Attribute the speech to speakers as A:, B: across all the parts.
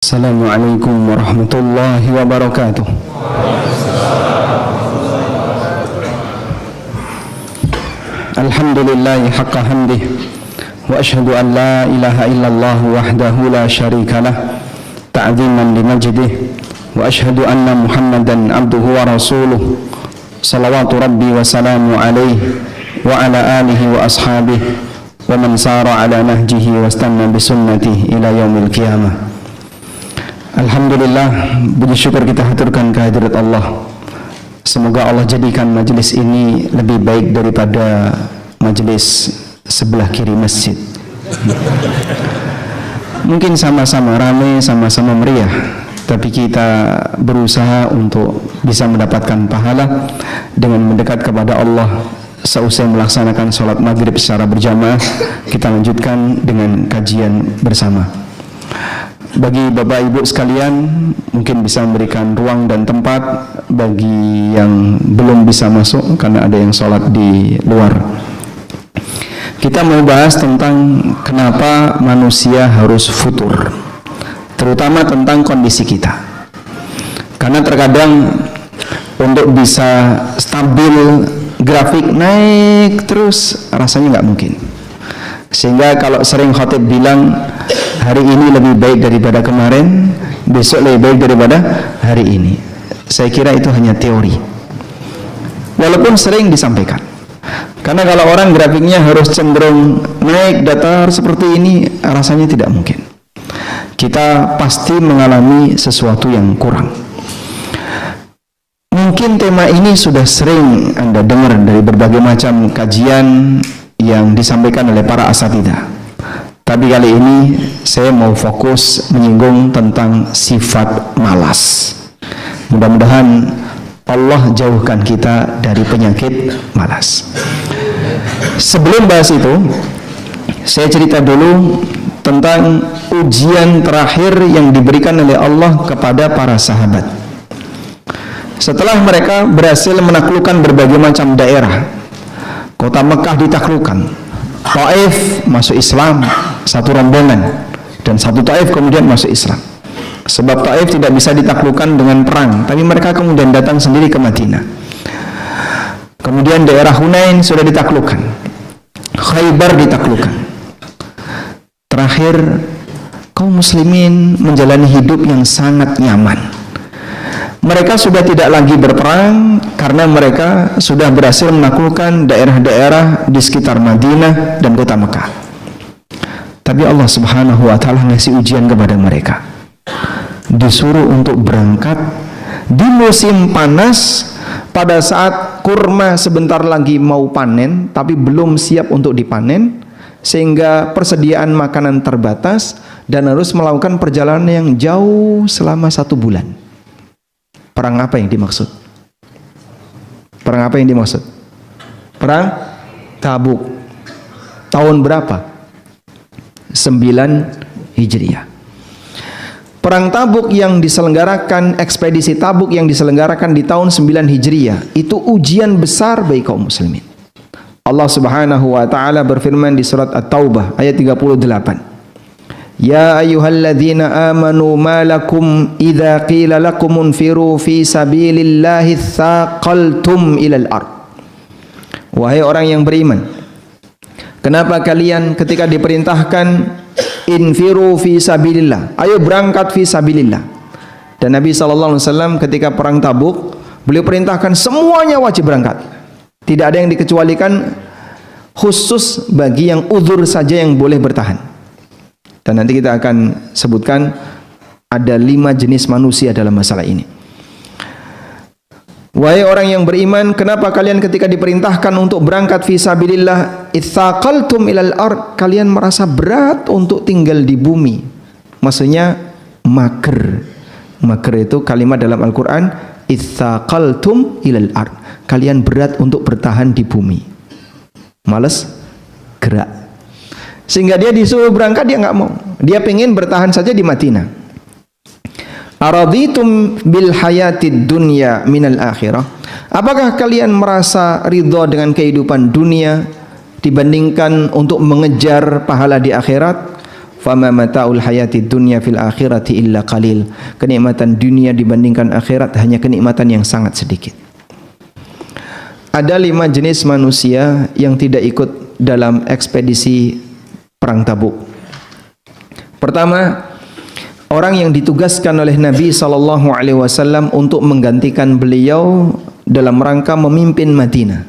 A: Assalamualaikum warahmatullahi wabarakatuh. Alhamdulillahi haqqa hamdih wa ashhadu an la ilaha illallah wahdahu la syarika lah ta'ziman li majdih wa ashhadu anna Muhammadan abduhu wa rasuluh salawatu rabbi wa salamu alaihi wa ala alihi wa ashabihi wa man sara ala nahjihi wa istanna bi sunnatihi ila yaumil qiyamah. Alhamdulillah, puji syukur kita haturkan kehadirat Allah. Semoga Allah jadikan majelis ini lebih baik daripada majelis sebelah kiri masjid. Mungkin sama-sama ramai, sama-sama meriah, tapi kita berusaha untuk bisa mendapatkan pahala dengan mendekat kepada Allah. Seusai melaksanakan sholat maghrib secara berjamaah, kita lanjutkan dengan kajian bersama. Bagi Bapak Ibu sekalian, mungkin bisa memberikan ruang dan tempat bagi yang belum bisa masuk karena ada yang sholat di luar. Kita mau bahas tentang kenapa manusia harus futur, terutama tentang kondisi kita. Karena terkadang untuk bisa stabil grafik naik terus rasanya nggak mungkin. Sehingga kalau sering khatib bilang hari ini lebih baik daripada kemarin, besok lebih baik daripada hari ini, saya kira itu hanya teori, walaupun sering disampaikan. Karena kalau orang grafiknya harus cenderung naik datar seperti ini, rasanya tidak mungkin. Kita pasti mengalami sesuatu yang kurang. Mungkin tema ini sudah sering Anda dengar dari berbagai macam kajian yang disampaikan oleh para asatidzah. Tapi kali ini saya mau fokus menyinggung tentang sifat malas. Mudah-mudahan Allah jauhkan kita dari penyakit malas. Sebelum bahas itu, saya cerita dulu tentang ujian terakhir yang diberikan oleh Allah kepada para sahabat. Setelah mereka berhasil menaklukkan berbagai macam daerah, kota Mekah ditaklukkan, Taif masuk Islam, satu rombongan, dan satu Taif kemudian masuk Islam. Sebab Taif tidak bisa ditaklukkan dengan perang, tapi mereka kemudian datang sendiri ke Madinah. Kemudian daerah Hunain sudah ditaklukkan, Khaybar ditaklukkan. Terakhir, kaum muslimin menjalani hidup yang sangat nyaman. Mereka sudah tidak lagi berperang karena mereka sudah berhasil menaklukkan daerah-daerah di sekitar Madinah dan kota Mekah. Tapi Allah Subhanahu wa taala ngasih ujian kepada mereka. Disuruh untuk berangkat di musim panas pada saat kurma sebentar lagi mau panen tapi belum siap untuk dipanen, sehingga persediaan makanan terbatas dan harus melakukan perjalanan yang jauh selama 1 bulan. Perang apa yang dimaksud? Perang apa yang dimaksud? Perang Tabuk. Tahun berapa? 9 Hijriah. Perang Tabuk yang diselenggarakan, ekspedisi Tabuk yang diselenggarakan di tahun 9 Hijriah, itu ujian besar bagi kaum muslimin. Allah Subhanahu wa taala berfirman di surat At-Taubah ayat 38. Ya ayyuhalladzina amanu ma lakum idza qila lakum unfiru fi sabilillahi tsaqaltum ilal ard. Wahai orang yang beriman, kenapa kalian ketika diperintahkan infiru fi sabilillah, ayo berangkat fi sabilillah. Dan Nabi sallallahu alaihi wasallam ketika perang Tabuk, beliau perintahkan semuanya wajib berangkat. Tidak ada yang dikecualikan, khusus bagi yang uzur saja yang boleh bertahan. Dan nanti kita akan sebutkan ada 5 jenis manusia dalam masalah ini. Wahai orang yang beriman, kenapa kalian ketika diperintahkan untuk berangkat fi sabilillah itsaqaltum ilal ard, kalian merasa berat untuk tinggal di bumi? Maksudnya mager. Mager itu kalimat dalam Al-Qur'an, itsaqaltum ilal ard. Kalian berat untuk bertahan di bumi. Malas gerak. Sehingga dia disuruh berangkat, dia nggak mau. Dia pengen bertahan saja di Madinah. Araditum bil hayatid dunya minal akhirah. Apakah kalian merasa ridha dengan kehidupan dunia dibandingkan untuk mengejar pahala di akhirat? fama mata'ul hayatid dunya fil akhirati illa qalil. Kenikmatan dunia dibandingkan akhirat hanya kenikmatan yang sangat sedikit. Ada 5 jenis manusia yang tidak ikut dalam ekspedisi perang Tabuk. Pertama, orang yang ditugaskan oleh Nabi SAW untuk menggantikan beliau dalam rangka memimpin Madinah.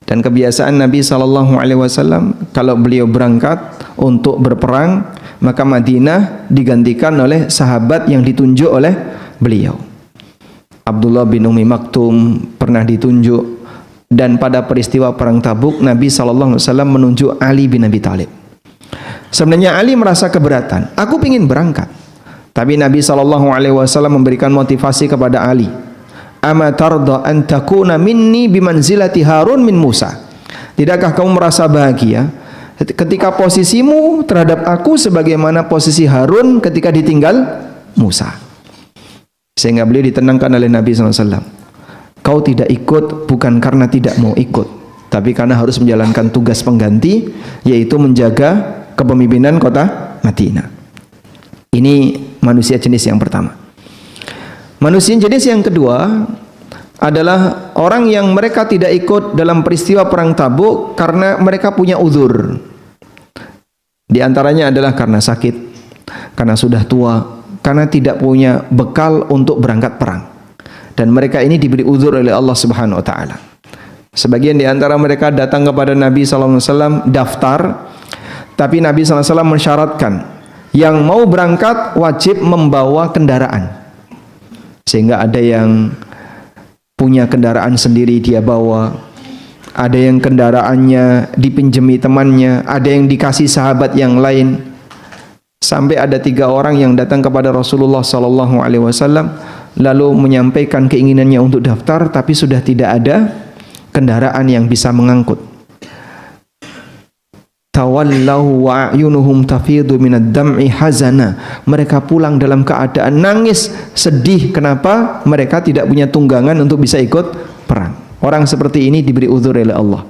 A: Dan kebiasaan Nabi SAW kalau beliau berangkat untuk berperang, maka Madinah digantikan oleh sahabat yang ditunjuk oleh beliau. Abdullah bin Ummi Maktum pernah ditunjuk, dan pada peristiwa perang Tabuk Nabi SAW menunjuk Ali bin Abi Thalib. Sebenarnya Ali merasa keberatan, aku ingin berangkat. Tapi Nabi SAW memberikan motivasi kepada Ali. Ama tarda an takuna minni bimanzilati Harun min Musa. Tidakkah kamu merasa bahagia ketika posisimu terhadap aku sebagaimana posisi Harun ketika ditinggal Musa? Sehingga beliau ditenangkan oleh Nabi SAW. Kau tidak ikut bukan karena tidak mau ikut, tapi karena harus menjalankan tugas pengganti, yaitu menjaga kepemimpinan kota Madinah. Ini manusia jenis yang pertama. Manusia jenis yang kedua adalah orang yang mereka tidak ikut dalam peristiwa perang Tabuk karena mereka punya uzur. Di antaranya adalah karena sakit, karena sudah tua, karena tidak punya bekal untuk berangkat perang. Dan mereka ini diberi uzur oleh Allah Subhanahu wa taala. Sebagian di antara mereka datang kepada Nabi sallallahu alaihi wasallam daftar, tapi Nabi sallallahu alaihi wasallam mensyaratkan yang mau berangkat wajib membawa kendaraan. Sehingga ada yang punya kendaraan sendiri dia bawa, ada yang kendaraannya dipinjemi temannya, ada yang dikasih sahabat yang lain. Sampai ada 3 orang yang datang kepada Rasulullah sallallahu alaihi wasallam lalu menyampaikan keinginannya untuk daftar, tapi sudah tidak ada kendaraan yang bisa mengangkut. Tawallahu wa a'yunuhum tafidu minad dam'i hazana. Mereka pulang dalam keadaan nangis, sedih. Kenapa? Mereka tidak punya tunggangan untuk bisa ikut perang. Orang seperti ini diberi uzur oleh Allah.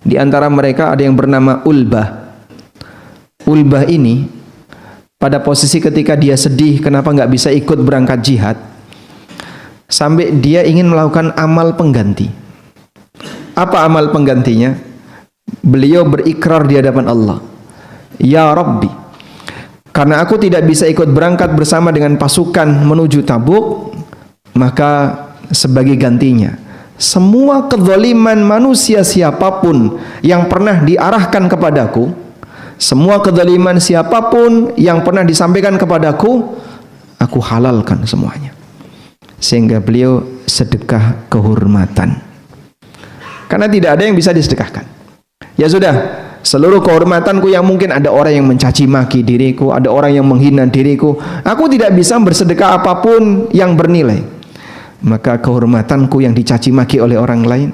A: Di antara mereka ada yang bernama Ulbah. Ulbah ini pada posisi ketika dia sedih kenapa nggak bisa ikut berangkat jihad, sampai dia ingin melakukan amal pengganti. Apa amal penggantinya? Beliau berikrar di hadapan Allah, ya Rabbi, karena aku tidak bisa ikut berangkat bersama dengan pasukan menuju Tabuk, maka sebagai gantinya semua kezaliman manusia siapapun yang pernah diarahkan kepadaku, semua kezaliman siapapun yang pernah disampaikan kepadaku, aku halalkan semuanya. Sehingga beliau sedekah kehormatan, karena tidak ada yang bisa disedekahkan. Ya sudah, seluruh kehormatanku yang mungkin ada orang yang mencaci maki diriku, ada orang yang menghina diriku, aku tidak bisa bersedekah apapun yang bernilai. Maka kehormatanku yang dicaci maki oleh orang lain,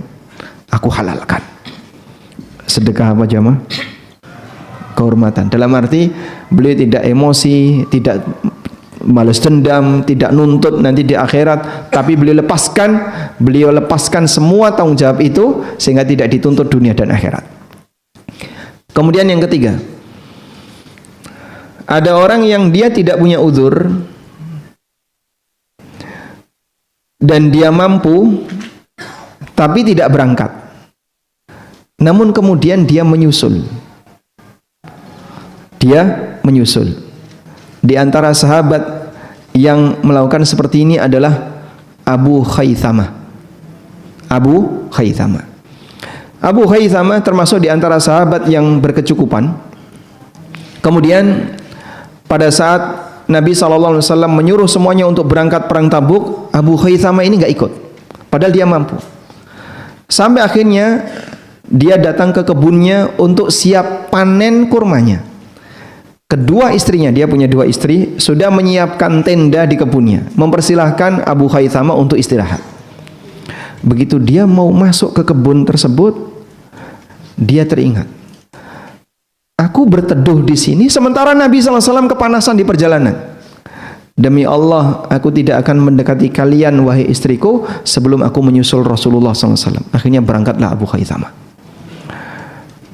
A: aku halalkan. Sedekah apa jamaah? Kehormatan. Dalam arti beliau tidak emosi, tidak balas dendam, tidak nuntut nanti di akhirat, tapi beliau lepaskan semua tanggung jawab itu sehingga tidak dituntut dunia dan akhirat. Kemudian yang ketiga, ada orang yang dia tidak punya uzur dan dia mampu tapi tidak berangkat, namun kemudian dia menyusul. Di antara sahabat yang melakukan seperti ini adalah Abu Khaythamah. Abu Khaythamah termasuk di antara sahabat yang berkecukupan. Kemudian pada saat Nabi SAW menyuruh semuanya untuk berangkat perang Tabuk, Abu Khaythamah ini nggak ikut, padahal dia mampu. Sampai akhirnya dia datang ke kebunnya untuk siap panen kurmanya. Kedua istrinya, dia punya 2 istri, sudah menyiapkan tenda di kebunnya, mempersilahkan Abu Khaythamah untuk istirahat. Begitu dia mau masuk ke kebun tersebut, dia teringat, aku berteduh di sini sementara Nabi SAW kepanasan di perjalanan. Demi Allah, aku tidak akan mendekati kalian wahai istriku sebelum aku menyusul Rasulullah SAW. Akhirnya berangkatlah Abu Khaythamah.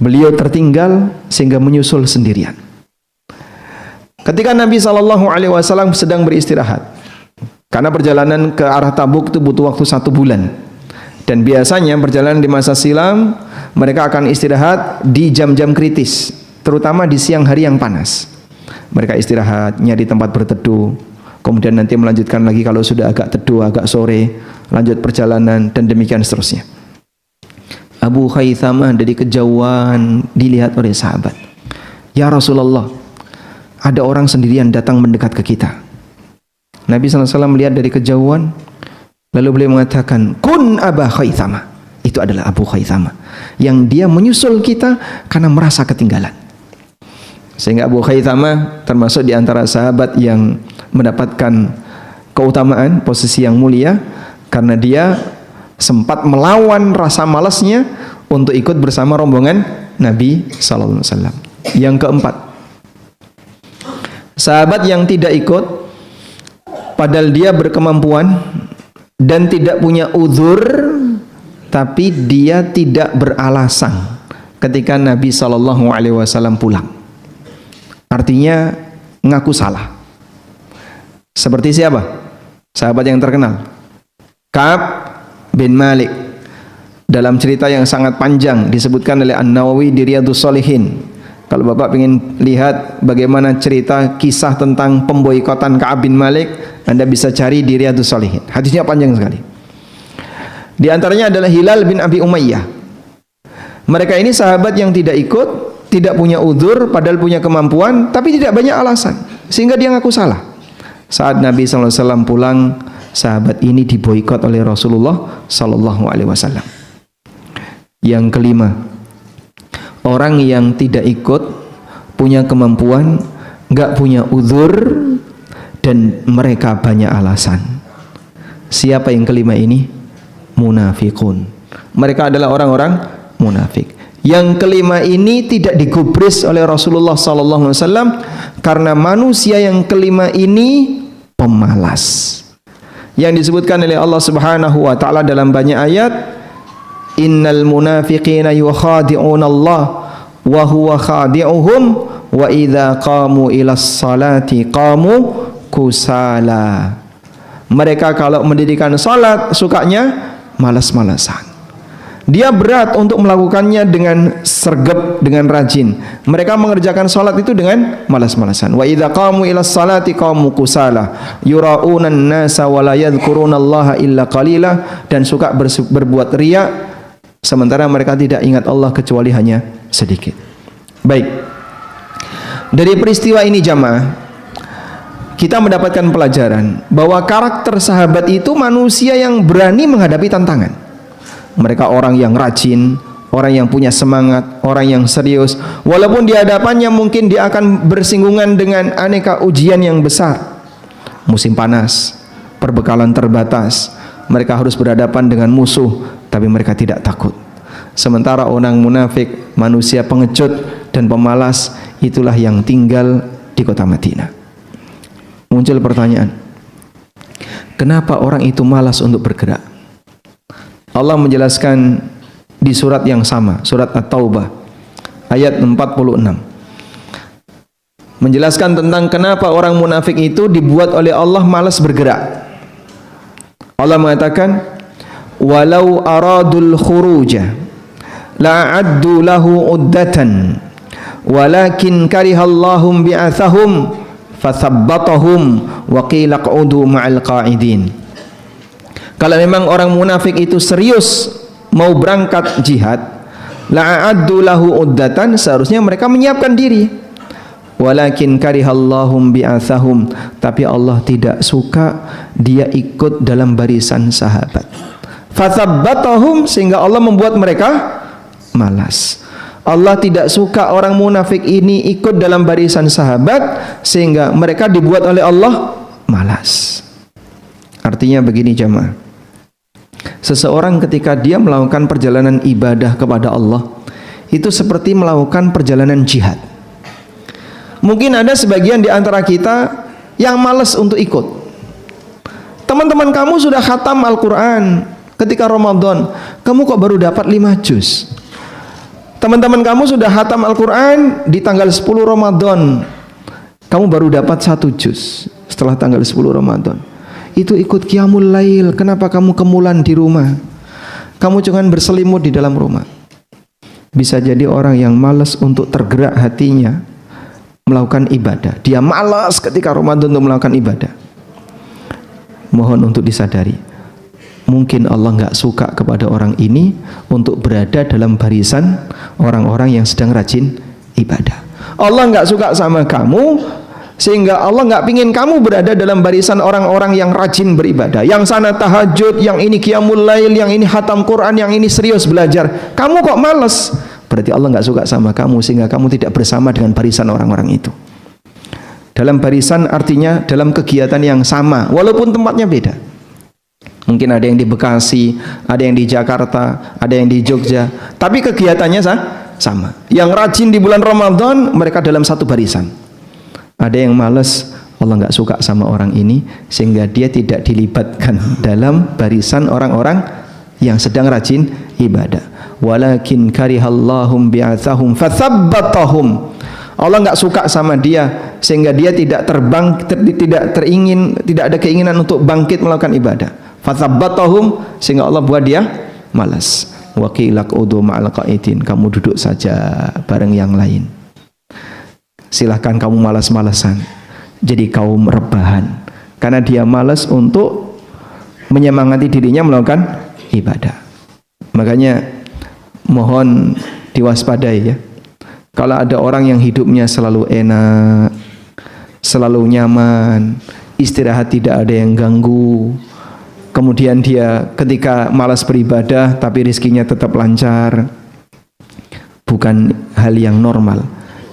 A: Beliau tertinggal sehingga menyusul sendirian.
B: Ketika Nabi SAW sedang beristirahat, karena perjalanan ke arah Tabuk itu butuh waktu 1 bulan, dan biasanya perjalanan di masa silam mereka akan istirahat di jam-jam kritis, terutama di siang hari yang panas. Mereka istirahat, nyari tempat berteduh, kemudian nanti melanjutkan lagi kalau sudah agak teduh, agak sore, lanjut perjalanan, dan demikian seterusnya. Abu Khaythamah dari kejauhan dilihat oleh sahabat. Ya Rasulullah, ada orang sendirian datang mendekat ke kita. Nabi SAW melihat dari kejauhan, lalu beliau mengatakan, Kun Aba Khaythamah. Itu adalah Abu Khaythamah, yang dia menyusul kita karena merasa ketinggalan. Sehingga Abu Khaythamah termasuk di antara sahabat yang mendapatkan keutamaan, posisi yang mulia, karena dia sempat melawan rasa malasnya untuk ikut bersama rombongan Nabi SAW. Yang keempat, sahabat yang tidak ikut padahal dia berkemampuan dan tidak punya uzur, tapi dia tidak beralasan ketika Nabi SAW pulang. Artinya ngaku salah. Seperti siapa? Sahabat yang terkenal, Ka'ab bin Malik. Dalam cerita yang sangat panjang disebutkan oleh An-Nawawi di Riyadhus Shalihin. Kalau Bapak ingin lihat bagaimana cerita kisah tentang pemboikotan Ka'ab bin Malik, Anda bisa cari di Riyadhus Shalihin. Hadisnya panjang sekali. Di antaranya adalah Hilal bin Abi Umayyah. Mereka ini sahabat yang tidak ikut, tidak punya udzur, padahal punya kemampuan, tapi tidak banyak alasan, sehingga dia ngaku salah. Saat Nabi SAW pulang, sahabat ini diboikot oleh Rasulullah SAW. Yang kelima, orang yang tidak ikut, punya kemampuan, nggak punya udzur, dan mereka banyak alasan. Siapa yang kelima ini? Munafikun. Mereka adalah orang-orang munafik. Yang kelima ini tidak digubris oleh Rasulullah SAW karena manusia yang kelima ini pemalas. Yang disebutkan oleh Allah Subhanahu wa taala dalam banyak ayat, innal munafiqina yukhadi'una Allah wa huwa khadi'uhum wa idza qamu ilas salati qamu kusala. Mereka kalau mendirikan salat sukanya malas-malasan. Dia berat untuk melakukannya dengan sergap, dengan rajin. Mereka mengerjakan salat itu dengan malas-malasan. Wa idza qamu ilas salati qamu kusala yura'una an-nasa wa la yadhkurunallaha illa qalila, dan suka berbuat riya sementara mereka tidak ingat Allah kecuali hanya sedikit. Baik. Dari peristiwa ini jamaah, kita mendapatkan pelajaran bahwa karakter sahabat itu manusia yang berani menghadapi tantangan. Mereka orang yang rajin, orang yang punya semangat, orang yang serius. Walaupun di hadapannya mungkin dia akan bersinggungan dengan aneka ujian yang besar. Musim panas, perbekalan terbatas, mereka harus berhadapan dengan musuh, tapi mereka tidak takut. Sementara orang munafik, manusia pengecut dan pemalas, itulah yang tinggal di kota Madinah. Muncul pertanyaan, kenapa orang itu malas untuk bergerak? Allah menjelaskan di surat yang sama, surat At-Taubah ayat 46, menjelaskan tentang kenapa orang munafik itu dibuat oleh Allah malas bergerak. Allah mengatakan, walau aradul khuruja la'addu lahu uddatan walakin karihallahum bi'athahum fathabbatahum wa qila qa'udu ma'al qa'idin. Kalau memang orang munafik itu serius mau berangkat jihad, la'addu lahu uddatan, seharusnya mereka menyiapkan diri. Walakin karihallahum bi'athahum, tapi Allah tidak suka dia ikut dalam barisan sahabat. Fathabbatahum, sehingga Allah membuat mereka malas. Allah tidak suka orang munafik ini ikut dalam barisan sahabat, sehingga mereka dibuat oleh Allah malas. Artinya begini jamaah, seseorang ketika dia melakukan perjalanan ibadah kepada Allah, itu seperti melakukan perjalanan jihad. Mungkin ada sebagian di antara kita yang malas untuk ikut. Teman-teman kamu sudah khatam Al-Quran ketika Ramadan, kamu kok baru dapat 5 juz. Teman-teman kamu sudah khatam Al-Quran di tanggal 10 Ramadan, Kamu baru dapat 1 juz setelah tanggal 10 Ramadan. Itu ikut qiyamul lail. Kenapa kamu kemulan di rumah? Kamu jangan berselimut di dalam rumah. Bisa jadi orang yang malas untuk tergerak hatinya melakukan ibadah. Dia malas ketika Ramadan untuk melakukan ibadah. Mohon untuk disadari, mungkin Allah nggak suka kepada orang ini untuk berada dalam barisan orang-orang yang sedang rajin ibadah. Allah nggak suka sama kamu, sehingga Allah nggak pingin kamu berada dalam barisan orang-orang yang rajin beribadah, yang sana tahajud, yang ini qiyamul lail, yang ini khatam Quran, yang ini serius belajar. Kamu kok malas? Berarti Allah nggak suka sama kamu, sehingga kamu tidak bersama dengan barisan orang-orang itu. Dalam barisan artinya dalam kegiatan yang sama, walaupun tempatnya beda. Mungkin ada yang di Bekasi, ada yang di Jakarta, ada yang di Jogja, tapi kegiatannya sama. Yang rajin di bulan Ramadan, mereka dalam satu barisan. Ada yang malas, Allah nggak suka sama orang ini, sehingga dia tidak dilibatkan dalam barisan orang-orang yang sedang rajin ibadah. Walakin karihallahum bi'atsahum fathabbatahum. Allah nggak suka sama dia, sehingga dia tidak ada keinginan untuk bangkit melakukan ibadah. Fathabbatahum, sehingga Allah buat dia malas. Wa qila qudu ma'al qa'idin, kamu duduk saja bareng yang lain. Silahkan kamu malas-malasan, jadi kaum rebahan, karena dia malas untuk menyemangati dirinya melakukan ibadah. Makanya mohon diwaspadai ya. Kalau ada orang yang hidupnya selalu enak, selalu nyaman, istirahat tidak ada yang ganggu, kemudian dia ketika malas beribadah tapi rezekinya tetap lancar, bukan hal yang normal.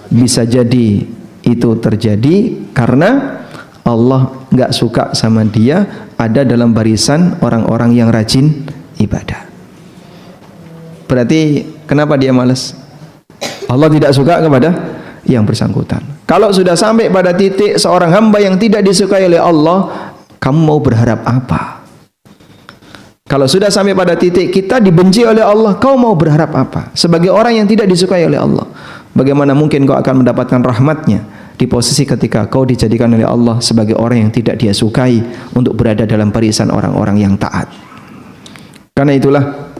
B: Bisa jadi itu terjadi karena Allah nggak suka sama dia ada dalam barisan orang-orang yang rajin ibadah. Berarti kenapa dia malas? Allah tidak suka kepada yang bersangkutan. Kalau sudah sampai pada titik seorang hamba yang tidak disukai oleh Allah, kamu mau berharap apa? Kalau sudah sampai pada titik kita dibenci oleh Allah, kau mau berharap apa? Sebagai orang yang tidak disukai oleh Allah, bagaimana mungkin kau akan mendapatkan rahmatnya di posisi ketika kau dijadikan oleh Allah sebagai orang yang tidak dia sukai untuk berada dalam barisan orang-orang yang taat? Karena itulah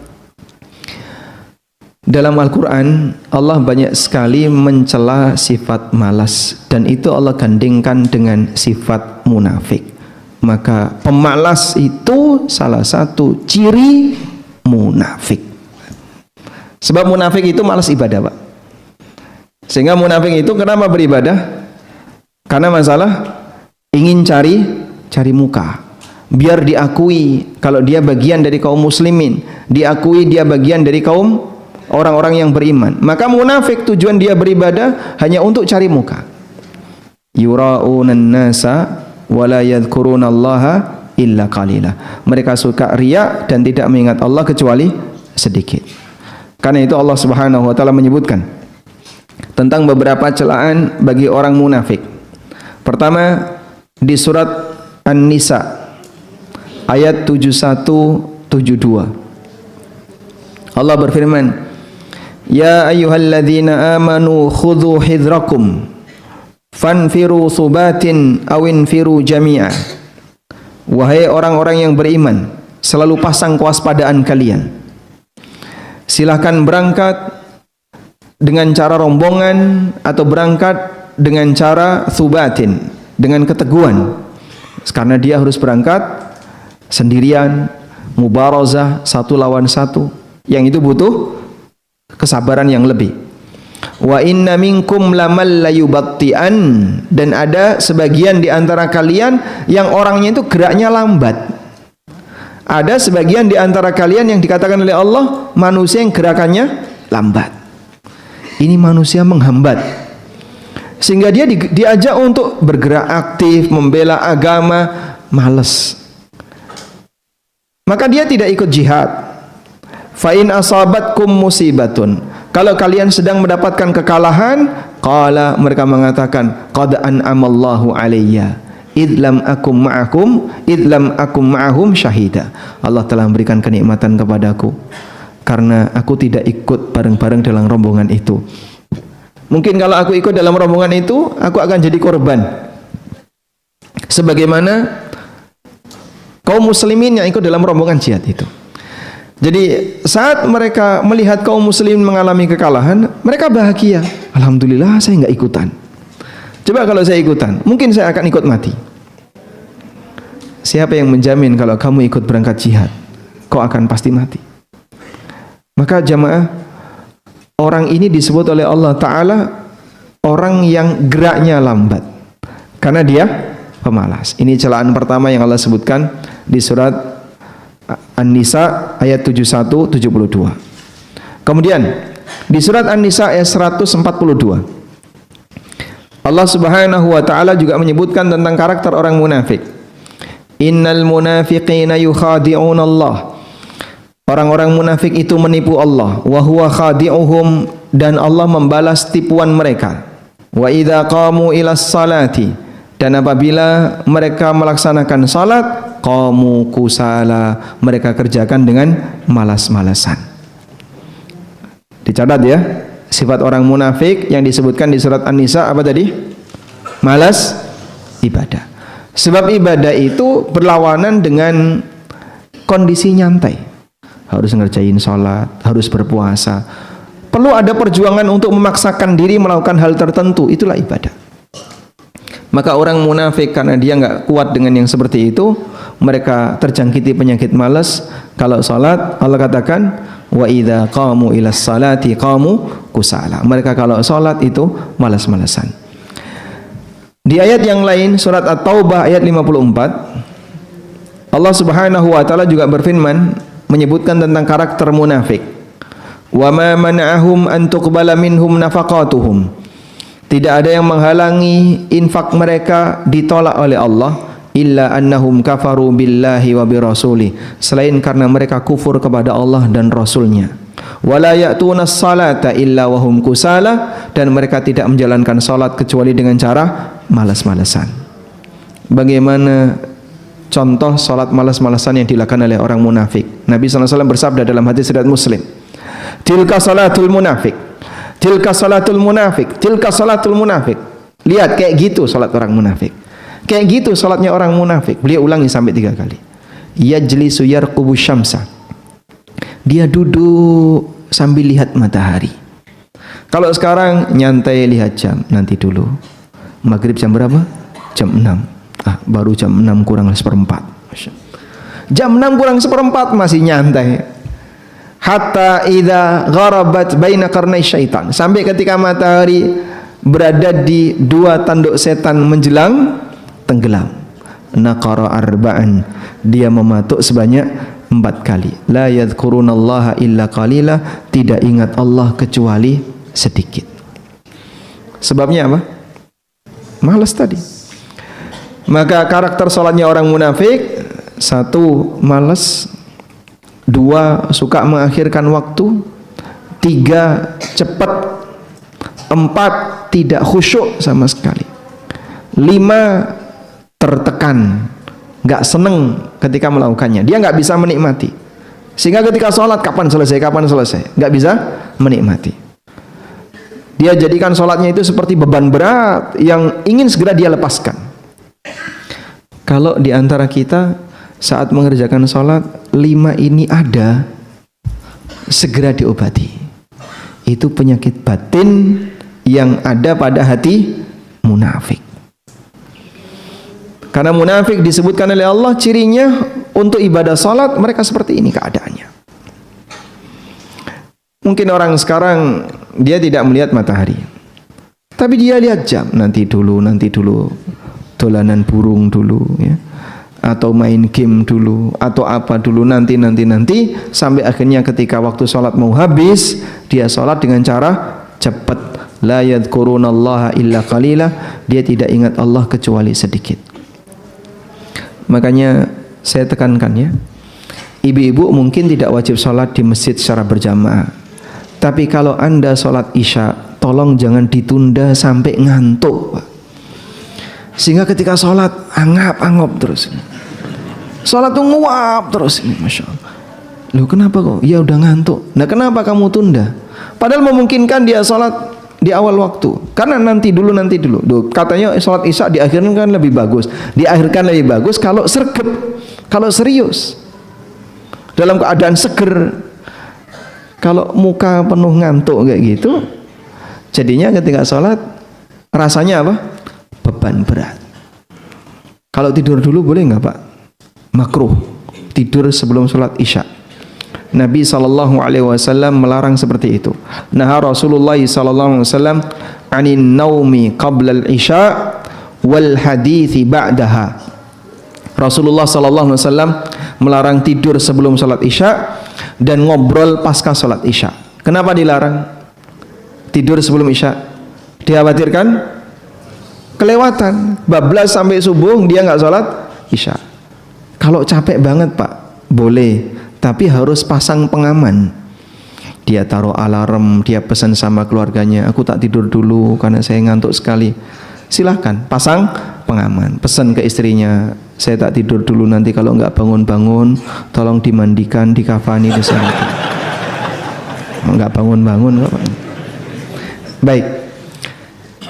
B: dalam Al-Quran Allah banyak sekali mencela sifat malas, dan itu Allah gandingkan dengan sifat munafik. Maka pemalas itu salah satu ciri munafik. Sebab munafik itu malas ibadah, Pak. Sehingga munafik itu kenapa beribadah? Karena masalah ingin cari muka, biar diakui kalau dia bagian dari kaum muslimin, diakui dia bagian dari kaum orang-orang yang beriman. Maka munafik tujuan dia beribadah hanya untuk cari muka. Yura'unan nasa wa la yadhkurunallaha illa qalila. Mereka suka riya dan tidak mengingat Allah kecuali sedikit. Karena itu Allah Subhanahu wa taala menyebutkan tentang beberapa celaan bagi orang munafik. Pertama di surat An-Nisa ayat 71-72. Allah berfirman, Ya ayyuhalladzina amanu khudhu hidrakum fanfiru subatin awinfiru jami'a. Wahai orang-orang yang beriman, selalu pasang kewaspadaan kalian. Silahkan berangkat dengan cara rombongan atau berangkat dengan cara subatin, dengan keteguhan. Karena dia harus berangkat sendirian, mubarazah, satu lawan satu, yang itu butuh kesabaran yang lebih. Wa inna minkum lamal layubatti'an, dan ada sebagian di antara kalian yang orangnya itu geraknya lambat. Ada sebagian di antara kalian yang dikatakan oleh Allah manusia yang gerakannya lambat. Ini manusia menghambat, sehingga dia diajak untuk bergerak aktif, membela agama, malas. Maka dia tidak ikut jihad. Fa in asabatkum musibatun, kalau kalian sedang mendapatkan kekalahan, qala, mereka mengatakan, qad an'amallahu alayya idlam akum ma'ahum syahida. Allah telah memberikan kenikmatan kepadaku karena aku tidak ikut bareng-bareng dalam rombongan itu. Mungkin kalau aku ikut dalam rombongan itu, aku akan jadi korban. Sebagaimana kaum muslimin yang ikut dalam rombongan jihad itu. Jadi saat mereka melihat kaum muslimin mengalami kekalahan, mereka bahagia. Alhamdulillah saya nggak ikutan. Coba kalau saya ikutan, mungkin saya akan ikut mati. Siapa yang menjamin kalau kamu ikut berangkat jihad, kau akan pasti mati? Maka jamaah, orang ini disebut oleh Allah Ta'ala orang yang geraknya lambat karena dia pemalas. Ini celaan pertama yang Allah sebutkan di surat An-Nisa ayat 71-72. Kemudian di surat An-Nisa ayat 142, Allah Subhanahu wa Ta'ala juga menyebutkan tentang karakter orang munafik. Innal munafiqina yukhadi'un Allah. Orang-orang munafik itu menipu Allah. Wa huwa khadi'uhum, dan Allah membalas tipuan mereka. Wa idza qamu ilas salati, dan apabila mereka melaksanakan salat, qamu kusala, mereka kerjakan dengan malas-malasan. Dicatat ya, sifat orang munafik yang disebutkan di surat An-Nisa apa tadi? Malas ibadah. Sebab ibadah itu berlawanan dengan kondisi nyantai. Harus ngerjain sholat, harus berpuasa. Perlu ada perjuangan untuk memaksakan diri melakukan hal tertentu, itulah ibadah. Maka orang munafik karena dia nggak kuat dengan yang seperti itu, mereka terjangkiti penyakit malas. Kalau sholat, Allah katakan, wa idza qamu ilas salati qamu kusala. Mereka kalau sholat itu malas-malasan. Di ayat yang lain, surat At-Taubah ayat 54, Allah Subhanahu wa Ta'ala juga berfirman menyebutkan tentang karakter munafik. Wa ma mana'ahum an tuqbala minhum nafaqatuhum. Tidak ada yang menghalangi infak mereka ditolak oleh Allah illa annahum kafaru billahi wa birasuli, selain karena mereka kufur kepada Allah dan Rasulnya. Wala ya'tunas salata illa wahum kusala, dan mereka tidak menjalankan salat kecuali dengan cara malas-malasan. Bagaimana contoh salat malas-malasan yang dilakukan oleh orang munafik? Nabi SAW bersabda dalam hadis riwayat Muslim, tilka salatul munafik, tilka salatul munafik, tilka salatul munafik. Lihat kayak gitu salat orang munafik, kayak gitu salatnya orang munafik. Beliau ulangi sampai 3 kali. Yajlisu yarqubu syamsa, dia duduk sambil lihat matahari. Kalau sekarang nyantai lihat jam, nanti dulu. Maghrib jam berapa? Jam 6. Baru jam 6 kurang 1/4. Jam 6 kurang 1/4 masih nyantai. Hatta idza gharabat baina qarnai syaitan, sampai ketika matahari berada di 2 tanduk setan menjelang tenggelam. Naqara arba'an, dia mematuk sebanyak 4 kali. La yadhkurunallaha illa qalila, tidak ingat Allah kecuali sedikit. Sebabnya apa? Malas tadi. Maka karakter salatnya orang munafik, 1 malas, 2 suka mengakhirkan waktu, 3 cepat, 4 tidak khusyuk sama sekali, 5 tertekan, nggak seneng ketika melakukannya, dia nggak bisa menikmati, sehingga ketika sholat kapan selesai, nggak bisa menikmati. Dia jadikan sholatnya itu seperti beban berat yang ingin segera dia lepaskan. Kalau di antara kita saat mengerjakan sholat 5 ini ada, segera diobati. Itu penyakit batin yang ada pada hati munafik. Karena munafik disebutkan oleh Allah cirinya untuk ibadah salat mereka seperti ini keadaannya. Mungkin orang sekarang dia tidak melihat matahari, tapi dia lihat jam, nanti dulu, dolanan burung dulu ya, atau main game dulu, atau apa dulu, nanti, sampai akhirnya ketika waktu salat mau habis, dia salat dengan cara cepat. La yadhkurunallaha illa qalila, dia tidak ingat Allah kecuali sedikit. Makanya saya tekankan ya, ibu-ibu mungkin tidak wajib sholat di masjid secara berjamaah, tapi kalau anda sholat isya, tolong jangan ditunda sampai ngantuk, Pak. Sehingga ketika sholat angap-angop terus, sholat tuh nguap terus, masya Allah. Loh kenapa kok? Ya udah ngantuk. Nah kenapa kamu tunda? Padahal memungkinkan dia sholat di awal waktu. Karena nanti dulu. Duh, katanya sholat isya diakhirkan kan lebih bagus. Diakhirkan lebih bagus kalau sergap, kalau serius, dalam keadaan seger. Kalau muka penuh ngantuk kayak gitu, jadinya ketika sholat rasanya apa? Beban berat. Kalau tidur dulu boleh nggak Pak? Makruh. Tidur sebelum sholat isya. Nabi SAW melarang seperti itu. Nah, Rasulullah SAW anin naumi qabla al-isya wal hadithi ba'daha. Rasulullah SAW melarang tidur sebelum salat isya dan ngobrol pasca salat isya. Kenapa dilarang tidur sebelum isya? Dikhawatirkan kelewatan, bablas sampai subuh dia nggak salat isya. Kalau capek banget Pak, boleh. Tapi harus pasang pengaman. Dia taruh alarm, dia pesan sama keluarganya, aku tak tidur dulu karena saya ngantuk sekali. Silahkan pasang pengaman. Pesan ke istrinya, saya tak tidur dulu, nanti kalau nggak bangun-bangun tolong dimandikan, dikafani di sana. Nggak bangun-bangun Pak. Baik.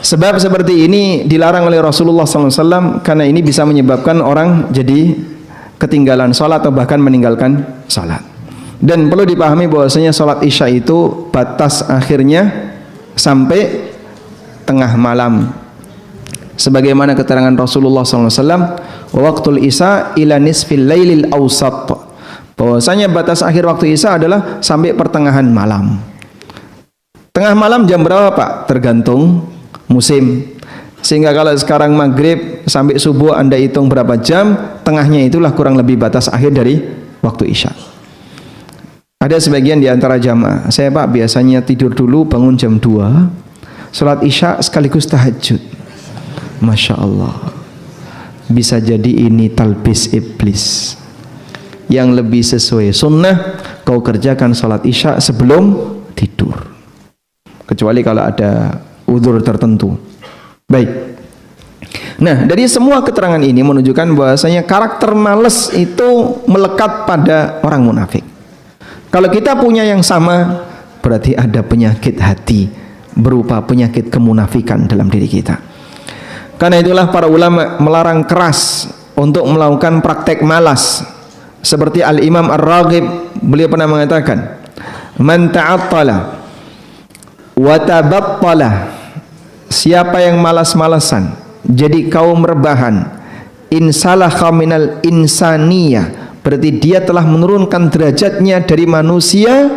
B: Sebab seperti ini dilarang oleh Rasulullah SAW karena ini bisa menyebabkan orang jadi ketinggalan sholat atau bahkan meninggalkan sholat. Dan perlu dipahami bahwasanya sholat isya itu batas akhirnya sampai tengah malam. Sebagaimana keterangan Rasulullah SAW, waktul isya ila nisfil lailil awsat. Bahwasanya batas akhir waktu isya adalah sampai pertengahan malam. Tengah malam jam berapa Pak? Tergantung musim. Sehingga kalau sekarang maghrib sampai subuh Anda hitung berapa jam, tengahnya itulah kurang lebih batas akhir dari waktu isya. Ada sebagian di antara jamaah, saya Pak biasanya tidur dulu bangun jam 2, sholat isya sekaligus tahajud. Masya Allah. Bisa jadi ini talbis iblis. Yang lebih sesuai sunnah, kau kerjakan sholat isya sebelum tidur. Kecuali kalau ada udzur tertentu. Baik. Nah, dari semua keterangan ini menunjukkan bahwasanya karakter malas itu melekat pada orang munafik. Kalau kita punya yang sama, berarti ada penyakit hati berupa penyakit kemunafikan dalam diri kita. Karena itulah para ulama melarang keras untuk melakukan praktek malas. Seperti Al-Imam Ar-Raghib, beliau pernah mengatakan, "Man ta'attala wa tabattala." Siapa yang malas-malasan, jadi kaum rebahan, insalaha minal insaniyah, berarti dia telah menurunkan derajatnya dari manusia,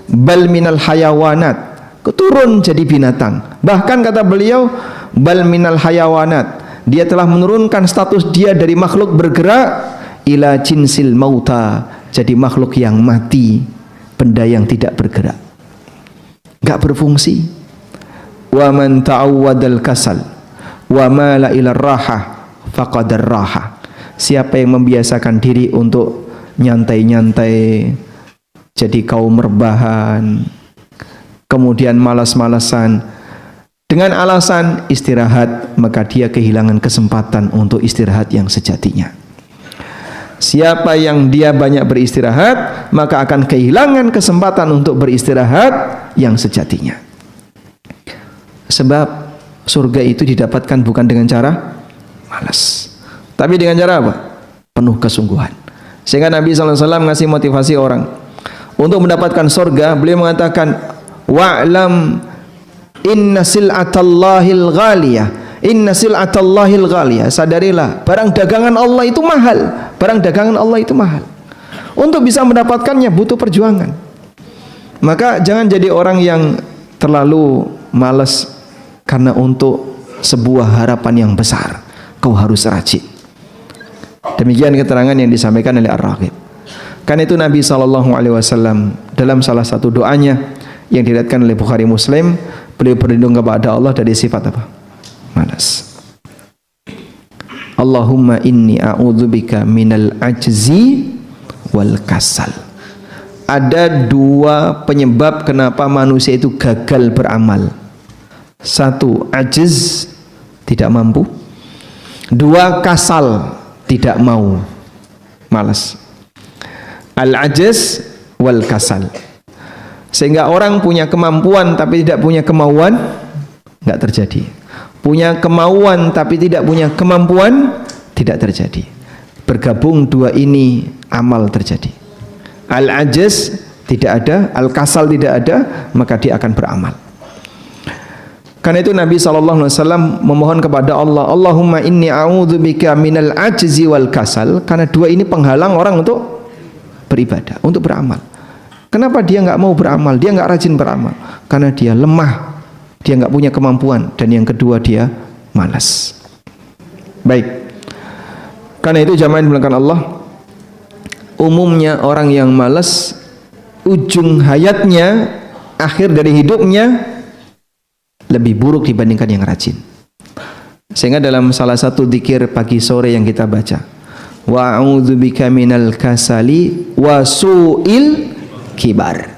B: bal minal hayawanat, keturun jadi binatang. Bahkan kata beliau, bal minal hayawanat, dia telah menurunkan status dia dari makhluk bergerak ila jinsil mauta, jadi makhluk yang mati, benda yang tidak bergerak, enggak berfungsi. Wa man ta'awwadal kasal wa mala ila raha faqadar raha. Siapa yang membiasakan diri untuk nyantai-nyantai, jadi kaum rebahan, kemudian malas-malasan dengan alasan istirahat, maka dia kehilangan kesempatan untuk istirahat yang sejatinya. Siapa yang dia banyak beristirahat, maka akan kehilangan kesempatan untuk beristirahat yang sejatinya. Sebab surga itu didapatkan bukan dengan cara malas, tapi dengan cara apa? Penuh kesungguhan. Sehingga Nabi SAW ngasih motivasi orang untuk mendapatkan surga. Beliau mengatakan, wa'lam inna sil'atallahil ghaliyah, inna sil'atallahil ghaliyah. Sadarilah, barang dagangan Allah itu mahal. Barang dagangan Allah itu mahal. Untuk bisa mendapatkannya butuh perjuangan. Maka jangan jadi orang yang terlalu malas karena untuk sebuah harapan yang besar kau harus rajin. Demikian keterangan yang disampaikan oleh Ar-Raghib. Karena itu Nabi SAW dalam salah satu doanya yang diriwayatkan oleh Bukhari Muslim, beliau berlindung kepada Allah dari sifat apa? Malas. Allahumma inni a'udzubika minal ajzi wal kasal. Ada dua penyebab kenapa manusia itu gagal beramal. Satu, ajiz, tidak mampu. Dua, kasal, tidak mau, malas. Al-ajiz wal kasal. Sehingga orang punya kemampuan tapi tidak punya kemauan, nggak terjadi. Punya kemauan tapi tidak punya kemampuan, tidak terjadi. Bergabung dua ini, amal terjadi. Al-ajaz tidak ada, al-kasal tidak ada, maka dia akan beramal. Karena itu Nabi SAW memohon kepada Allah, Allahumma inni a'udzubika minal ajzi wal kasal, karena dua ini penghalang orang untuk beribadah, untuk beramal. Kenapa dia nggak mau beramal? Dia nggak rajin beramal karena dia lemah, dia nggak punya kemampuan, dan yang kedua dia malas. Baik, karena itu jamaah dimuliakan Allah, umumnya orang yang malas, ujung hayatnya, akhir dari hidupnya lebih buruk dibandingkan yang rajin. Sehingga dalam salah satu zikir pagi sore yang kita baca, wa a'udzubika minal kasali wa su'il kibar.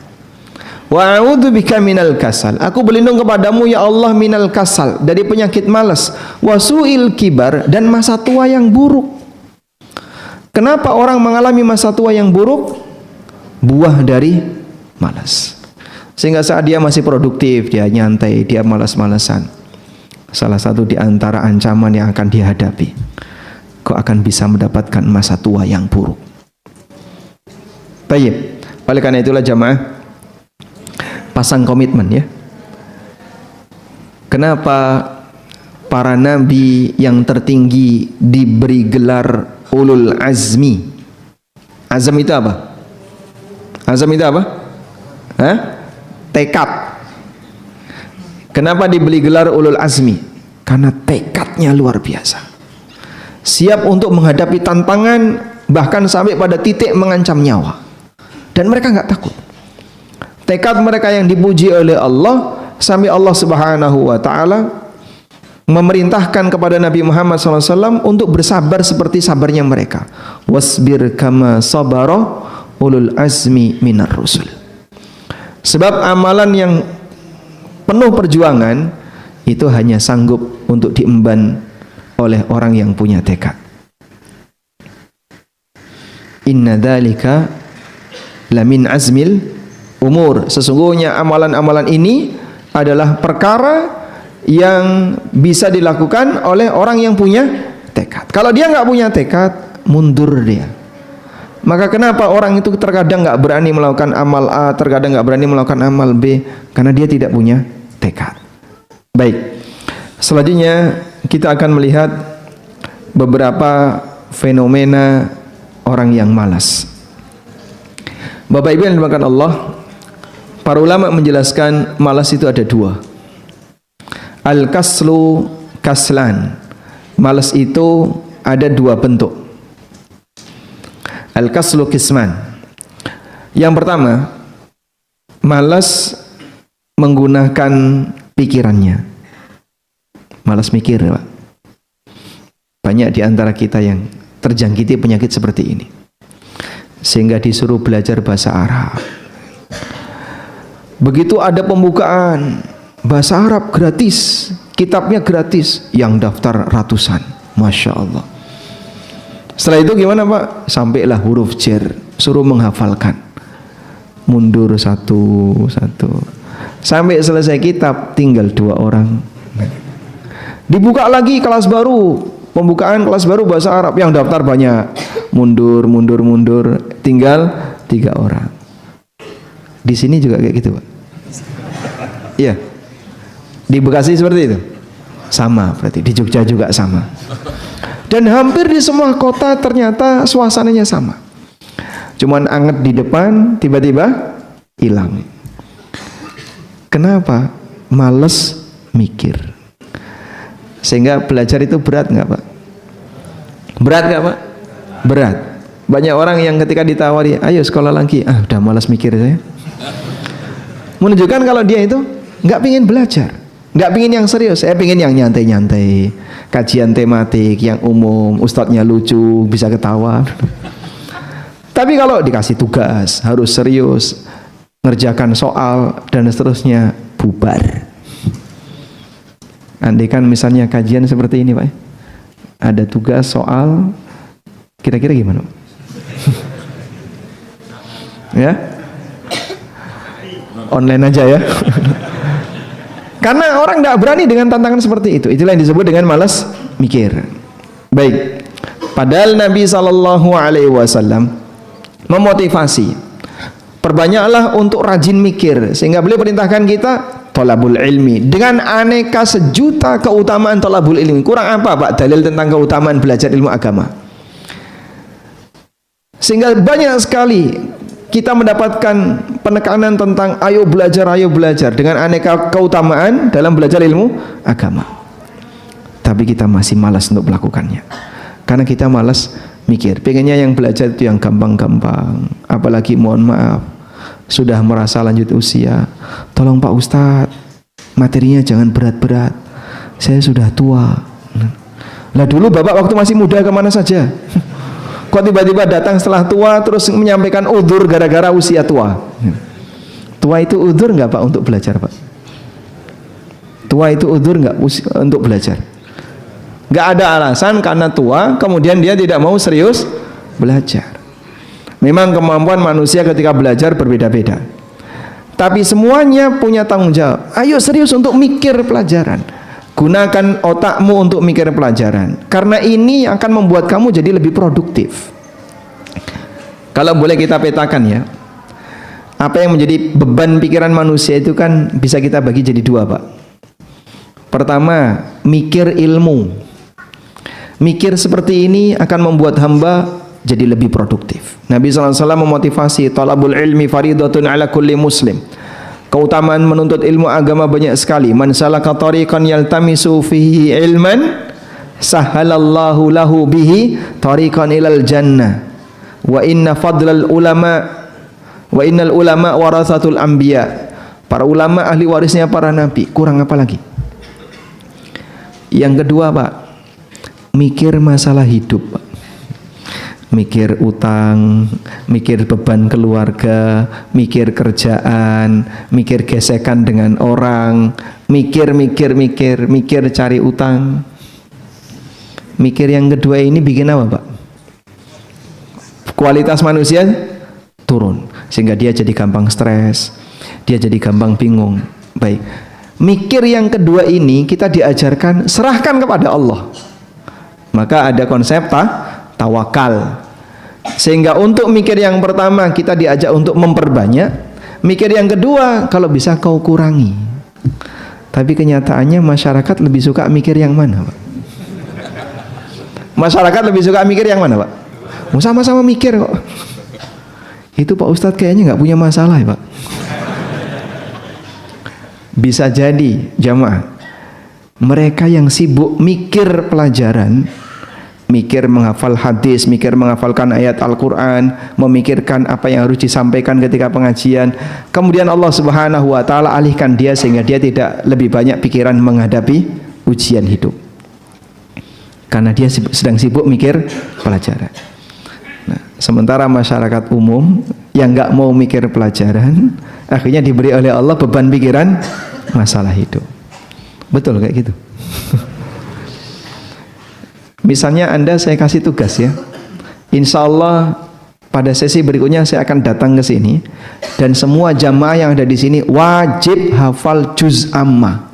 B: Wa a'udzubika minal kasal, aku berlindung kepadamu ya Allah minal kasal, dari penyakit malas, wa su'il kibar, dan masa tua yang buruk. Kenapa orang mengalami masa tua yang buruk? Buah dari malas. Sehingga saat dia masih produktif, dia nyantai, dia malas-malasan. Salah satu di antara ancaman yang akan dihadapi, kau akan bisa mendapatkan masa tua yang buruk. Baik, oleh karena itulah jamaah, pasang komitmen ya. Kenapa para nabi yang tertinggi diberi gelar ulul azmi? Azam itu apa? Azam itu apa? Hah? Tekad. Kenapa diberi gelar ulul azmi? Karena tekadnya luar biasa. Siap untuk menghadapi tantangan, bahkan sampai pada titik mengancam nyawa. Dan mereka nggak takut. Tekad mereka yang dipuji oleh Allah, sampai Allah Subhanahu wa taala memerintahkan kepada Nabi Muhammad SAW untuk bersabar seperti sabarnya mereka. Wasbir kama sabara ulul azmi minar rusul. Sebab amalan yang penuh perjuangan itu hanya sanggup untuk diemban oleh orang yang punya tekad. Inna dzalika lamin azmil umur. Sesungguhnya amalan-amalan ini adalah perkara yang bisa dilakukan oleh orang yang punya tekad. Kalau dia nggak punya tekad, mundur dia. Maka kenapa orang itu terkadang nggak berani melakukan amal A, terkadang nggak berani melakukan amal B? Karena dia tidak punya tekad. Baik, selanjutnya kita akan melihat beberapa fenomena orang yang malas. Bapak Ibu yang dimuliakan Allah, para ulama menjelaskan malas itu ada dua. Al-kaslu kaslan. Malas itu ada dua bentuk. Al-kaslu kisman. Yang pertama, malas menggunakan pikirannya. Malas mikir, Pak. Banyak di antara kita yang terjangkiti penyakit seperti ini, sehingga disuruh belajar bahasa Arab. Begitu ada pembukaan bahasa Arab gratis, kitabnya gratis, yang daftar ratusan. Masya Allah. Setelah itu gimana Pak? Sampailah huruf jer, suruh menghafalkan. Mundur satu. Sampai selesai kitab tinggal 2 orang. Dibuka lagi kelas baru, pembukaan kelas baru bahasa Arab, yang daftar banyak. Mundur, tinggal 3 orang. Di sini juga kayak gitu Pak. Iya. Di Bekasi seperti itu? Sama berarti, di Jogja juga sama. Dan hampir di semua kota ternyata suasananya sama. Cuman anget di depan, tiba-tiba hilang. Kenapa? Males mikir. Sehingga belajar itu berat nggak Pak? Berat nggak Pak? Berat. Banyak orang yang ketika ditawari, ayo sekolah lagi, udah malas mikir saya. Menunjukkan kalau dia itu nggak pingin belajar, nggak pingin yang serius. Saya pingin yang nyantai-nyantai, kajian tematik yang umum, ustadznya lucu, bisa ketawa. Tapi kalau dikasih tugas harus serius, ngerjakan soal dan seterusnya, bubar. Andai kan misalnya kajian seperti ini Pak, ada tugas soal, kira-kira gimana? Ya, online aja ya. Karena orang tidak berani dengan tantangan seperti itu. Itulah yang disebut dengan malas mikir. Baik. Padahal Nabi SAW memotivasi, perbanyaklah untuk rajin mikir, sehingga beliau perintahkan kita thalabul ilmi dengan aneka sejuta keutamaan thalabul ilmi. Kurang apa Pak dalil tentang keutamaan belajar ilmu agama? Sehingga banyak sekali kita mendapatkan penekanan tentang ayo belajar dengan aneka keutamaan dalam belajar ilmu agama. Tapi kita masih malas untuk melakukannya. Karena kita malas mikir, pengennya yang belajar itu yang gampang-gampang. Apalagi mohon maaf, sudah merasa lanjut usia, tolong Pak Ustadz, materinya jangan berat-berat, saya sudah tua. Lah dulu Bapak waktu masih muda kemana saja? Kok tiba-tiba datang setelah tua terus menyampaikan udzur gara-gara usia tua? Tua itu udzur nggak Pak untuk belajar Pak? Tua itu udzur nggak untuk belajar? Nggak ada alasan karena tua kemudian dia tidak mau serius belajar. Memang kemampuan manusia ketika belajar berbeda-beda, tapi semuanya punya tanggung jawab. Ayo serius untuk mikir pelajaran, gunakan otakmu untuk mikir pelajaran, karena ini akan membuat kamu jadi lebih produktif. Kalau boleh kita petakan ya, apa yang menjadi beban pikiran manusia itu kan bisa kita bagi jadi dua Pak. Pertama, mikir ilmu. Mikir seperti ini akan membuat hamba jadi lebih produktif. Nabi SAW memotivasi talabul ilmi faridatun ala kulli muslim. Keutamaan menuntut ilmu agama banyak sekali. Man salaka tariqan yaltamisu fihi ilman sahalallahu lahu bihi tariqan ilal jannah. Wa inna fadlal ulama wa innal ulama warathatul anbiya. Para ulama ahli warisnya para nabi. Kurang apa lagi? Yang kedua Pak, mikir masalah hidup, mikir utang, mikir beban keluarga, mikir kerjaan, mikir gesekan dengan orang, mikir cari utang. Mikir yang kedua ini bikin apa Pak? Kualitas manusia turun, sehingga dia jadi gampang stres, dia jadi gampang bingung. Baik, mikir yang kedua ini kita diajarkan serahkan kepada Allah. Maka ada konsep tawakal. Sehingga untuk mikir yang pertama kita diajak untuk memperbanyak, mikir yang kedua kalau bisa kau kurangi. Tapi kenyataannya masyarakat lebih suka mikir yang mana Pak? Masyarakat lebih suka mikir yang mana Pak? Sama-sama mikir kok. Itu Pak Ustadz kayaknya nggak punya masalah ya Pak. Bisa jadi jamaah, mereka yang sibuk mikir pelajaran, mikir menghafal hadis, mikir menghafalkan ayat Al-Quran, memikirkan apa yang harus disampaikan ketika pengajian, kemudian Allah Subhanahu wa Ta'ala alihkan dia sehingga dia tidak lebih banyak pikiran menghadapi ujian hidup, karena dia sedang sibuk mikir pelajaran. Nah, sementara masyarakat umum yang nggak mau mikir pelajaran akhirnya diberi oleh Allah beban pikiran masalah hidup. Betul kayak gitu. Misalnya Anda saya kasih tugas ya, insya Allah pada sesi berikutnya saya akan datang ke sini dan semua jamaah yang ada di sini wajib hafal juz amma.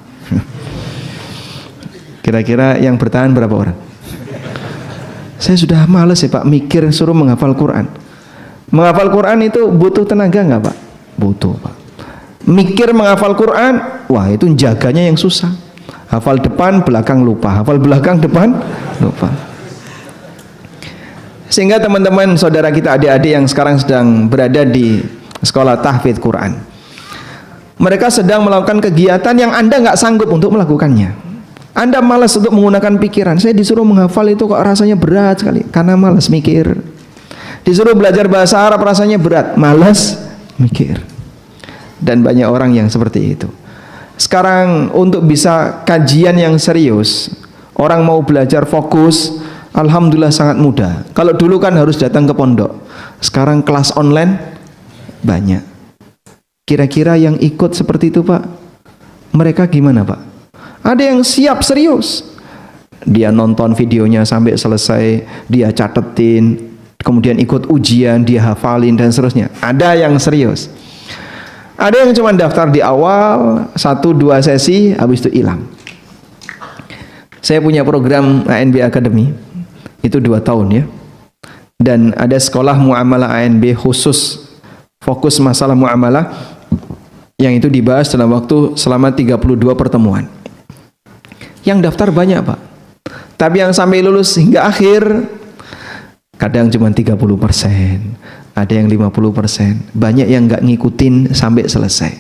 B: Kira-kira yang bertahan berapa orang? Saya sudah males ya Pak mikir suruh menghafal Quran. Menghafal Quran itu butuh tenaga nggak Pak? Butuh Pak. Mikir menghafal Quran, wah itu jaganya yang susah. Hafal depan, belakang lupa. Hafal belakang, depan lupa. Sehingga teman-teman saudara kita adik-adik yang sekarang sedang berada di sekolah tahfidz Quran, mereka sedang melakukan kegiatan yang Anda nggak sanggup untuk melakukannya. Anda malas untuk menggunakan pikiran. Saya disuruh menghafal itu kok rasanya berat sekali, karena malas mikir. Disuruh belajar bahasa Arab rasanya berat, malas mikir. Dan banyak orang yang seperti itu. Sekarang untuk bisa kajian yang serius, orang mau belajar fokus, alhamdulillah sangat mudah. Kalau dulu kan harus datang ke pondok, sekarang kelas online banyak. Kira-kira yang ikut seperti itu Pak, mereka gimana Pak? Ada yang siap serius, dia nonton videonya sampai selesai, dia catetin, kemudian ikut ujian, dia hafalin dan seterusnya. Ada yang serius. Ada yang cuma daftar di awal 1-2 sesi, habis itu hilang. Saya punya program ANB Academy, itu 2 tahun ya. Dan ada sekolah muamalah ANB khusus fokus masalah muamalah yang itu dibahas dalam waktu selama 32 pertemuan. Yang daftar banyak Pak, tapi yang sampai lulus hingga akhir kadang cuma 30%, ada yang 50%, banyak yang nggak ngikutin sampai selesai.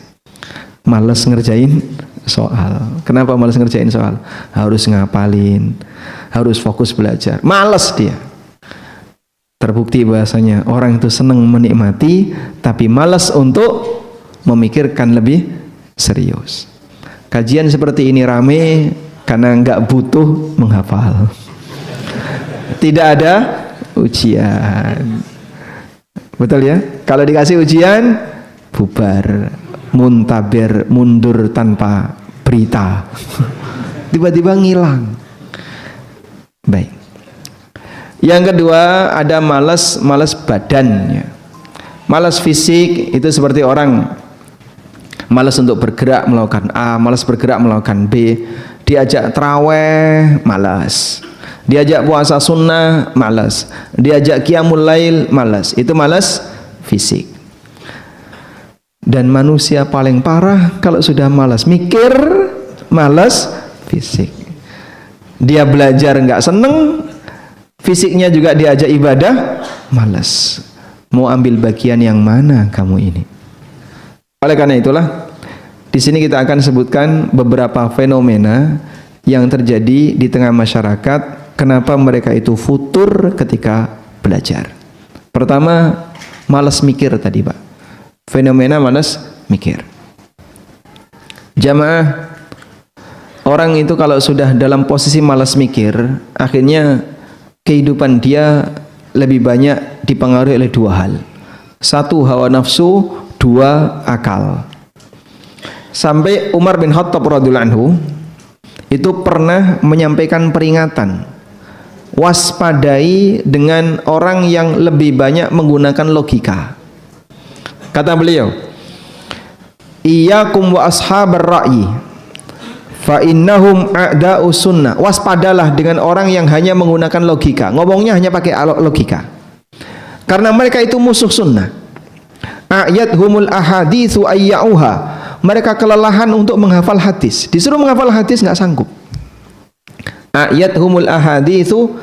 B: Males ngerjain soal. Kenapa males ngerjain soal? Harus ngapalin, harus fokus belajar. Males dia. Terbukti bahasanya orang itu senang menikmati, tapi malas untuk memikirkan lebih serius. Kajian seperti ini rame karena nggak butuh menghafal. Tidak ada ujian. Betul ya? Kalau dikasih ujian, bubar, muntaber, mundur tanpa berita. Tiba-tiba ngilang. Baik. Yang kedua ada malas badannya. Malas fisik itu seperti orang malas untuk bergerak melakukan A, malas bergerak melakukan B. Diajak traweh, malas. Diajak puasa sunnah, malas. Diajak qiyamul lail, malas. Itu malas fisik. Dan manusia paling parah kalau sudah malas mikir, malas fisik. Dia belajar nggak seneng, fisiknya juga diajak ibadah, malas. Mau ambil bagian yang mana kamu ini? Oleh karena itulah, di sini kita akan sebutkan beberapa fenomena yang terjadi di tengah masyarakat. Kenapa mereka itu futur ketika belajar? Pertama, malas mikir tadi Pak. Fenomena malas mikir. Jamaah, orang itu kalau sudah dalam posisi malas mikir, akhirnya kehidupan dia lebih banyak dipengaruhi oleh 2 hal. 1 hawa nafsu, 2 akal. Sampai Umar bin Khattab radhiyallahu anhu itu pernah menyampaikan peringatan, waspadai dengan orang yang lebih banyak menggunakan logika. Kata beliau, iyyakum wa ashabar ra'yi fa innahum a'da'u sunnah. Waspadalah dengan orang yang hanya menggunakan logika, ngomongnya hanya pakai logika, karena mereka itu musuh sunnah. Ayathumul ahaditsu ayyauha, mereka kelelahan untuk menghafal hadis. Disuruh menghafal hadis nggak sanggup. Ayathumul ahaditsu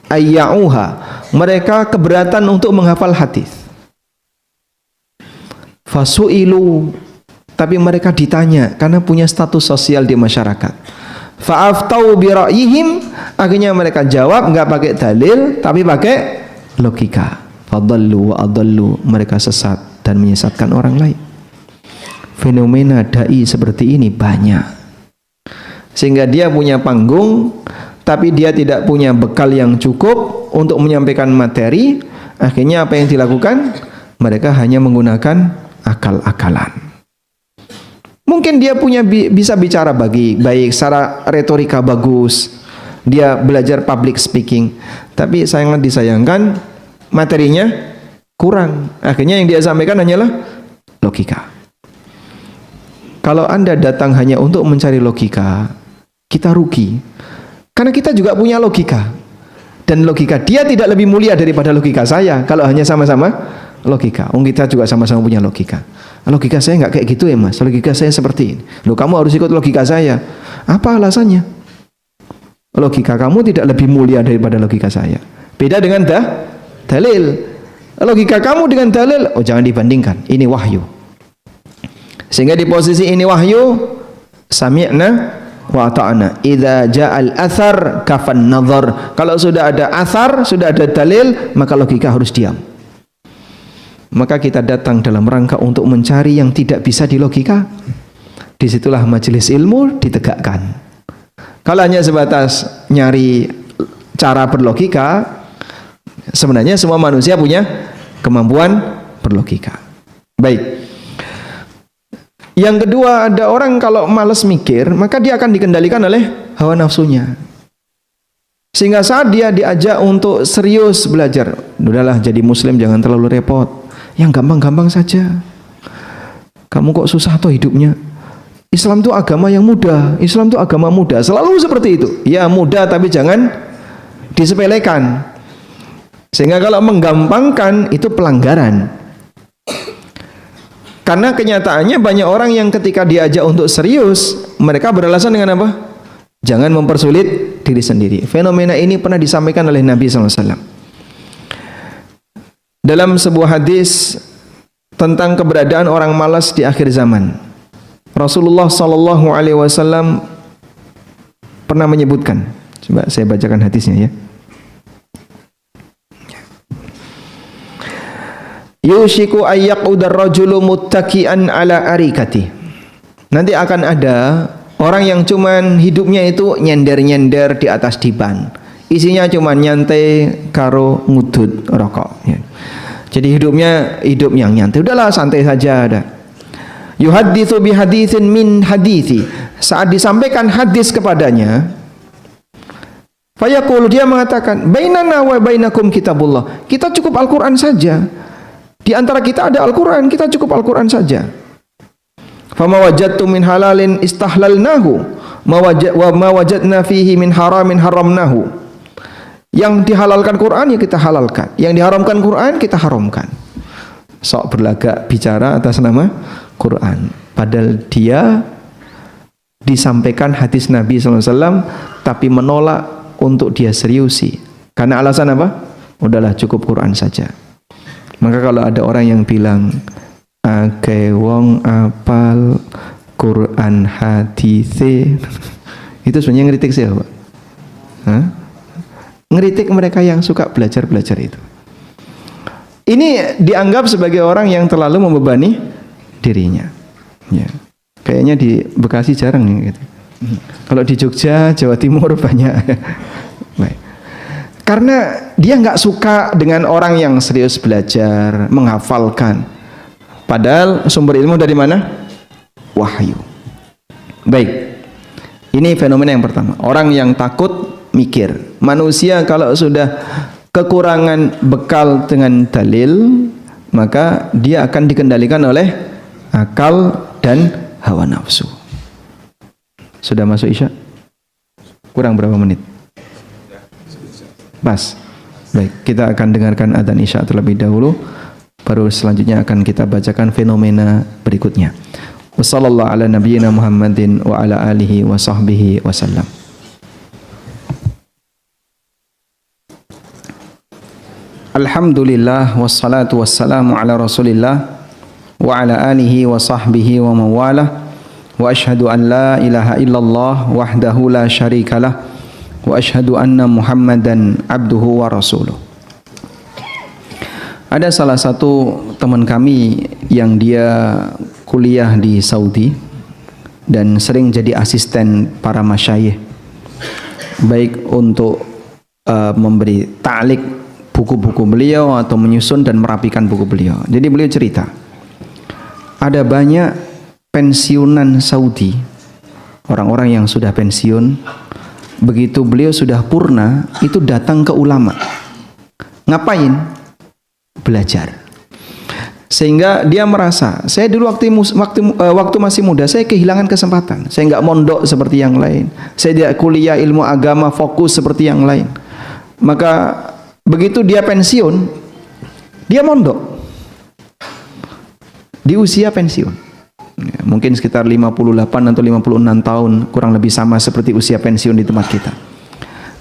B: ayyauha, mereka keberatan untuk menghafal hadis. Fasu'ilu, tapi mereka ditanya karena punya status sosial di masyarakat. Fa'aftau bi ra'yihim, akhirnya mereka jawab nggak pakai dalil tapi pakai logika. Fadallu wa adallu, mereka sesat dan menyesatkan orang lain. Fenomena dai seperti ini banyak, sehingga dia punya panggung tapi dia tidak punya bekal yang cukup untuk menyampaikan materi. Akhirnya apa yang dilakukan? Mereka hanya menggunakan akal-akalan. Mungkin dia punya bisa bicara baik, secara retorika bagus, dia belajar public speaking, tapi sangat disayangkan materinya kurang. Akhirnya yang dia sampaikan hanyalah logika. Kalau Anda datang hanya untuk mencari logika, kita rugi. Karena kita juga punya logika. Dan logika dia tidak lebih mulia daripada logika saya kalau hanya sama-sama logika. Kita juga sama-sama punya logika. Logika saya nggak kayak gitu ya Mas, logika saya seperti ini. Loh, kamu harus ikut logika saya. Apa alasannya? Logika kamu tidak lebih mulia daripada logika saya. Beda dengan dalil. Logika kamu dengan dalil, oh jangan dibandingkan. Ini wahyu. Sehingga di posisi ini wahyu, sami'na wa ta'ana. Idza ja'al athar kafan nazar. Kalau sudah ada athar, sudah ada dalil, maka logika harus diam. Maka kita datang dalam rangka untuk mencari yang tidak bisa dilogika. Disitulah majelis ilmu ditegakkan. Kalau hanya sebatas nyari cara berlogika, sebenarnya semua manusia punya kemampuan berlogika. Baik. Yang kedua, ada orang kalau malas mikir, maka dia akan dikendalikan oleh hawa nafsunya. Sehingga saat dia diajak untuk serius belajar, udahlah jadi muslim jangan terlalu repot. Yang gampang-gampang saja. kamu kok susah toh hidupnya? Islam itu agama yang mudah, Islam itu agama mudah. Selalu seperti itu. Ya mudah, tapi jangan disepelekan. Sehingga kalau menggampangkan itu pelanggaran. Karena kenyataannya banyak orang yang ketika diajak untuk serius, mereka beralasan dengan apa? Jangan mempersulit diri sendiri. Fenomena ini pernah disampaikan oleh Nabi SAW dalam sebuah hadis tentang keberadaan orang malas di akhir zaman. Rasulullah SAW pernah menyebutkan, coba saya bacakan hadisnya ya. Yushiku ayyaqudar rajulu muttaki'an ala arikati. Nanti akan ada orang yang cuman hidupnya itu nyender-nyender di atas diban. Isinya cuman nyantai karo ngudut rokok ya. Jadi hidupnya hidup yang nyantai. Udahlah santai saja ada. Yuhadditsu bihaditsin min hadithi. Saat disampaikan hadis kepadanya, fayaqulu, dia mengatakan, bainana wa bainakum kitabullah. Kita cukup Al-Qur'an saja. Di antara kita ada Al-Qur'an, kita cukup Al-Qur'an saja. Fama wajadtu min halalin istahlalnahu wa ma wajadna fihi min haramin haramnahu. Yang dihalalkan Quran ya kita halalkan, yang diharamkan Quran kita haramkan. Sok berlagak bicara atas nama Quran, padahal dia disampaikan hadis Nabi SAW tapi menolak untuk dia seriusi. Karena alasan apa? Udahlah cukup Quran saja. Maka kalau ada orang yang bilang ake wong apal Quran hadise, itu sebenarnya ngeritik siapa? Ngeritik mereka yang suka belajar-belajar itu. Ini dianggap sebagai orang yang terlalu membebani dirinya. Ya. Kayaknya di Bekasi jarang nih gitu. Kalau di Jogja, Jawa Timur banyak. Baik. Karena dia nggak suka dengan orang yang serius belajar, menghafalkan. Padahal sumber ilmu dari mana? Wahyu. Baik. Ini fenomena yang pertama. Orang yang takut mikir. Manusia kalau sudah kekurangan bekal dengan dalil, maka dia akan dikendalikan oleh akal dan hawa nafsu. Sudah masuk Isya? Kurang berapa menit? Pas. Baik, kita akan dengarkan adzan Isya terlebih dahulu, baru selanjutnya akan kita bacakan fenomena berikutnya. Wassallallahu ala nabiyyina Muhammadin wa ala alihi wa sahbihi wasallam. Alhamdulillah wassalatu wassalamu ala Rasulillah wa ala alihi wa sahbihi wa mawalah, wa ashhadu an la ilaha illallah wahdahu la syarikalah, wa ashhadu anna Muhammadan abduhu wa rasuluh. Ada salah satu teman kami yang dia kuliah di Saudi dan sering jadi asisten para masyayikh, baik untuk memberi ta'liq buku-buku beliau atau menyusun dan merapikan buku beliau. Jadi beliau cerita, ada banyak pensiunan Saudi, orang-orang yang sudah pensiun, begitu beliau sudah purna, itu datang ke ulama. Ngapain? Belajar. Sehingga dia merasa, saya dulu waktu masih muda, saya kehilangan kesempatan. Saya nggak mondok seperti yang lain. Saya tidak kuliah ilmu agama fokus seperti yang lain. Maka begitu dia pensiun, dia mondok di usia pensiun. Ya, mungkin sekitar 58 atau 56 tahun, kurang lebih sama seperti usia pensiun di tempat kita.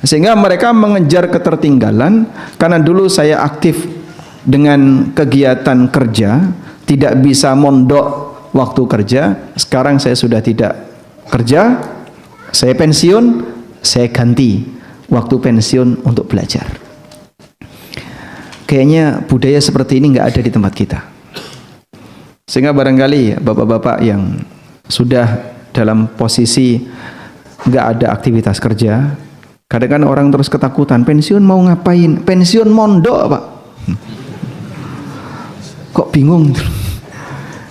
B: Sehingga mereka mengejar ketertinggalan, karena dulu saya aktif dengan kegiatan kerja, tidak bisa mondok waktu kerja. Sekarang saya sudah tidak kerja, saya pensiun, saya ganti waktu pensiun untuk belajar. Kayaknya budaya seperti ini nggak ada di tempat kita. Sehingga barangkali bapak-bapak yang sudah dalam posisi nggak ada aktivitas kerja, kadang-kadang orang terus ketakutan, pensiun mau ngapain? Pensiun mondok Pak. Kok bingung?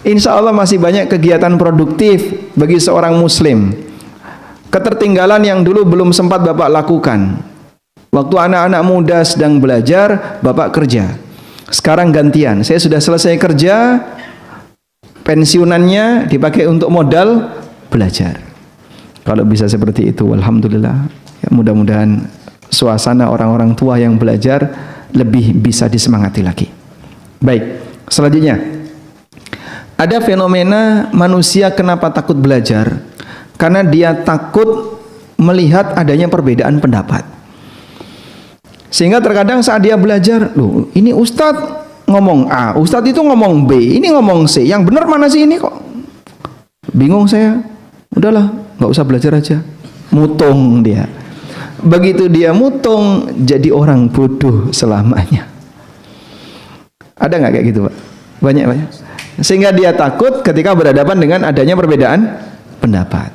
B: Insya Allah masih banyak kegiatan produktif bagi seorang muslim. Ketertinggalan yang dulu belum sempat Bapak lakukan. Waktu anak-anak muda sedang belajar, Bapak kerja. Sekarang gantian, saya sudah selesai kerja, pensiunannya dipakai untuk modal belajar. Kalau bisa seperti itu, alhamdulillah. Ya, mudah-mudahan suasana orang-orang tua yang belajar lebih bisa disemangati lagi. Baik, selanjutnya ada fenomena manusia kenapa takut belajar? Karena dia takut melihat adanya perbedaan pendapat. Sehingga terkadang saat dia belajar, loh ini Ustadz ngomong A, Ustadz itu ngomong B, ini ngomong C, yang benar mana sih ini kok? Bingung saya. Udahlah, nggak usah belajar aja. Mutung dia. Begitu dia mutung, jadi orang bodoh selamanya. Ada nggak kayak gitu, Pak? Banyak. Sehingga dia takut ketika berhadapan dengan adanya perbedaan pendapat.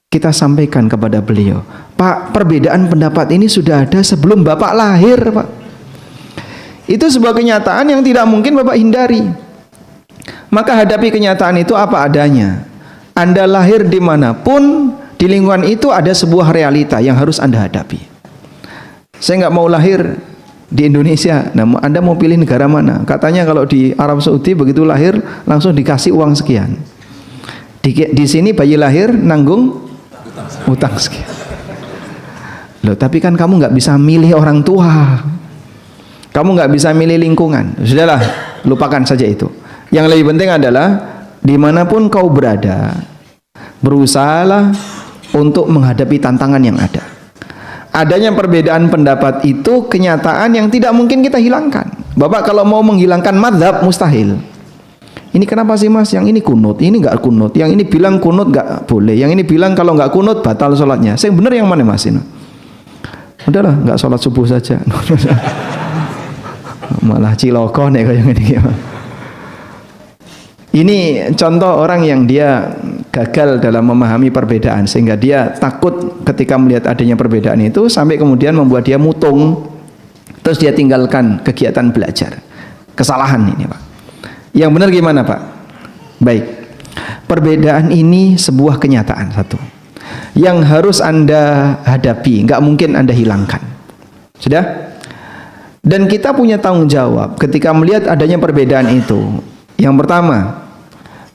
B: Kita sampaikan kepada beliau, Pak, perbedaan pendapat ini sudah ada sebelum Bapak lahir, Pak. Itu sebuah kenyataan yang tidak mungkin Bapak hindari. Maka hadapi kenyataan itu apa adanya. Anda lahir dimanapun, di lingkungan itu ada sebuah realita yang harus Anda hadapi. Saya nggak mau lahir di Indonesia. Nah, Anda mau pilih negara mana? Katanya kalau di Arab Saudi begitu lahir langsung dikasih uang sekian. Di sini bayi lahir nanggung utang sekian. Loh, tapi kan kamu nggak bisa milih orang tua. Kamu nggak bisa milih lingkungan. Sudahlah, lupakan saja itu. Yang lebih penting adalah dimanapun kau berada, berusahalah untuk menghadapi tantangan yang ada. Adanya perbedaan pendapat itu kenyataan yang tidak mungkin kita hilangkan. Bapak kalau mau menghilangkan madhab mustahil. Ini kenapa sih mas? Yang ini kunut, ini nggak kunut. Yang ini bilang kunut nggak boleh. Yang ini bilang kalau nggak kunut batal sholatnya. Saya benar yang mana mas ini? Udahlah, nggak sholat subuh saja. Malah ciloko nih kayak gini. Ini contoh orang yang dia gagal dalam memahami perbedaan sehingga dia takut ketika melihat adanya perbedaan itu sampai kemudian membuat dia mutung, terus dia tinggalkan kegiatan belajar. Kesalahan ini, Pak. Yang benar gimana, Pak? Baik. Perbedaan ini sebuah kenyataan satu yang harus Anda hadapi, nggak mungkin Anda hilangkan. Sudah? Dan kita punya tanggung jawab ketika melihat adanya perbedaan itu. Yang pertama,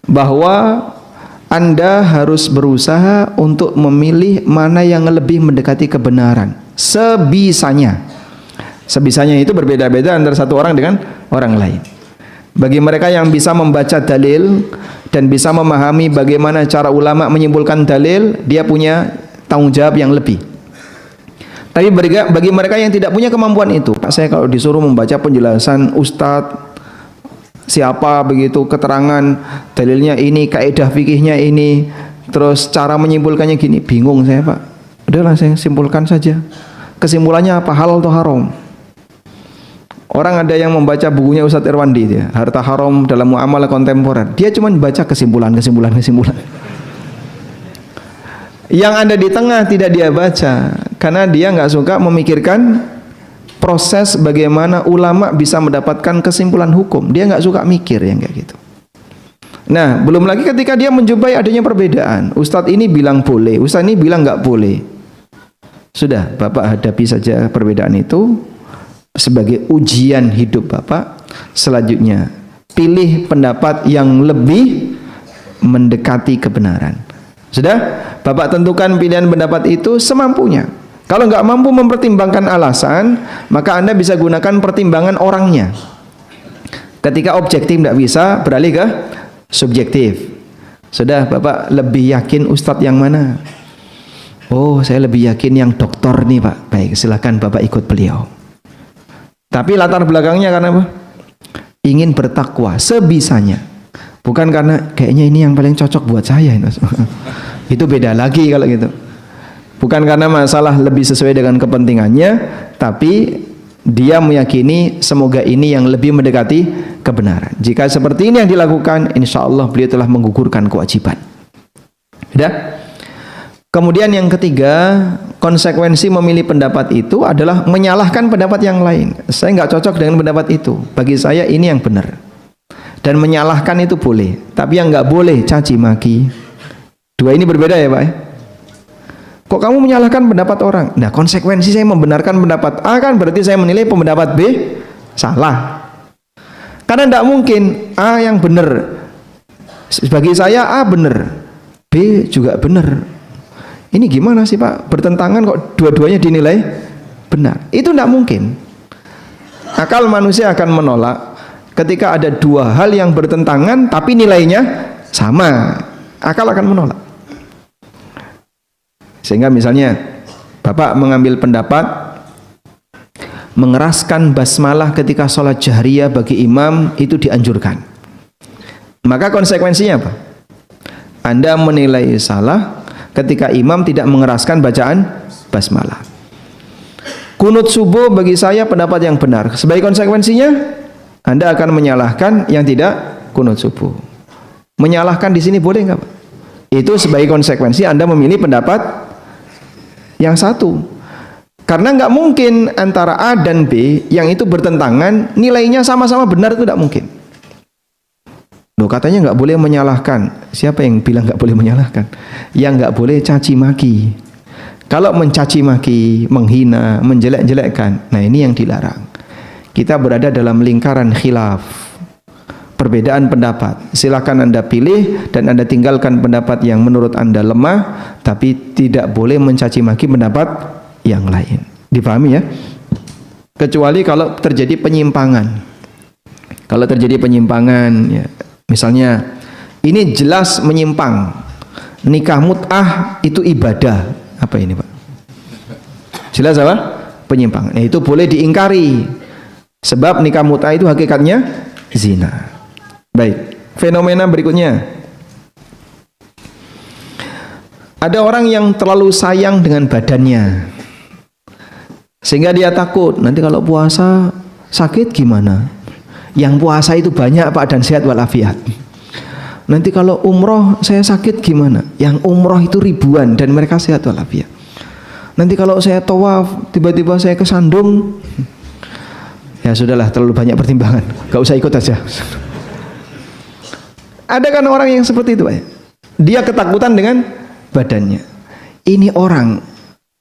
B: bahwa Anda harus berusaha untuk memilih mana yang lebih mendekati kebenaran sebisanya. Sebisanya itu berbeda-beda antara satu orang dengan orang lain. Bagi mereka yang bisa membaca dalil dan bisa memahami bagaimana cara ulama menyimpulkan dalil, dia punya tanggung jawab yang lebih. Tapi bagi mereka yang tidak punya kemampuan itu, saya kalau disuruh membaca penjelasan ustadz siapa begitu, keterangan dalilnya ini, kaidah fikihnya ini, terus cara menyimpulkannya gini, bingung saya, Pak. Udahlah saya simpulkan saja. Kesimpulannya apa? Halal atau haram? Orang ada yang membaca bukunya Ustadz Irwandi, dia, Harta Haram dalam Muamalah Kontemporer. Dia cuma baca kesimpulan. Yang ada di tengah tidak dia baca, karena dia nggak suka memikirkan proses bagaimana ulama bisa mendapatkan kesimpulan hukum. Dia nggak suka mikir yang kayak gitu. Nah, belum lagi ketika dia menjumpai adanya perbedaan. Ustadz ini bilang boleh, Ustadz ini bilang nggak boleh. Sudah, Bapak hadapi saja perbedaan itu sebagai ujian hidup Bapak. Selanjutnya, pilih pendapat yang lebih mendekati kebenaran. Sudah, Bapak tentukan pilihan pendapat itu semampunya. Kalau nggak mampu mempertimbangkan alasan, maka Anda bisa gunakan pertimbangan orangnya. Ketika objektif tidak bisa, beralih ke subjektif. Sudah, Bapak lebih yakin ustadz yang mana? Oh, saya lebih yakin yang dokter nih, Pak. Baik, silakan Bapak ikut beliau. Tapi latar belakangnya karena apa? Ingin bertakwa sebisanya. Bukan karena kayaknya ini yang paling cocok buat saya. Itu beda lagi kalau gitu. Bukan karena masalah lebih sesuai dengan kepentingannya, tapi dia meyakini semoga ini yang lebih mendekati kebenaran. Jika seperti ini yang dilakukan, insya Allah beliau telah menggugurkan kewajiban. Sudah? Kemudian yang ketiga, konsekuensi memilih pendapat itu adalah menyalahkan pendapat yang lain. Saya nggak cocok dengan pendapat itu. Bagi saya ini yang benar. Dan menyalahkan itu boleh, tapi yang nggak boleh caci maki. Dua ini berbeda ya, Pak. Kok kamu menyalahkan pendapat orang? Nah, konsekuensi saya membenarkan pendapat A kan berarti saya menilai pendapat B salah. Karena tidak mungkin A yang benar Bagi saya A benar, B juga benar. Ini gimana sih Pak? Bertentangan kok dua-duanya dinilai benar. Itu tidak mungkin. Akal manusia akan menolak ketika ada dua hal yang bertentangan tapi nilainya sama. Akal akan menolak. Sehingga misalnya Bapak mengambil pendapat mengeraskan basmalah ketika sholat jahriyah bagi imam itu dianjurkan. Maka konsekuensinya apa? Anda menilai salah ketika imam tidak mengeraskan bacaan basmalah. Kunut subuh bagi saya pendapat yang benar. Sebagai konsekuensinya Anda akan menyalahkan yang tidak kunut subuh. Menyalahkan di sini boleh nggak Pak? Itu sebagai konsekuensi Anda memilih pendapat yang satu. Karena nggak mungkin antara A dan B yang itu bertentangan nilainya sama-sama benar, itu tidak mungkin. Loh, katanya nggak boleh menyalahkan. Siapa yang bilang nggak boleh menyalahkan? Yang nggak boleh caci maki. Kalau mencaci maki, menghina, menjelek-jelekkan, nah ini yang dilarang. Kita berada dalam lingkaran khilaf, perbedaan pendapat. Silakan Anda pilih dan Anda tinggalkan pendapat yang menurut Anda lemah, tapi tidak boleh mencaci maki pendapat yang lain. Dipahami ya? Kecuali kalau terjadi penyimpangan. Kalau terjadi penyimpangan ya, misalnya ini jelas menyimpang. Nikah mut'ah itu ibadah. Apa ini Pak? Jelas apa? Penyimpangan. Nah, itu boleh diingkari. Sebab nikah mut'ah itu hakikatnya zina. Baik, fenomena berikutnya. Ada orang yang terlalu sayang dengan badannya, sehingga dia takut nanti kalau puasa sakit gimana. Yang puasa itu banyak Pak dan sehat walafiat. Nanti kalau umroh saya sakit gimana. Yang umroh itu ribuan dan mereka sehat walafiat. Nanti kalau saya tawaf tiba-tiba saya kesandung, ya sudahlah, terlalu banyak pertimbangan, gak usah ikut aja. Ada kan orang yang seperti itu Pak. Dia ketakutan dengan badannya. Ini orang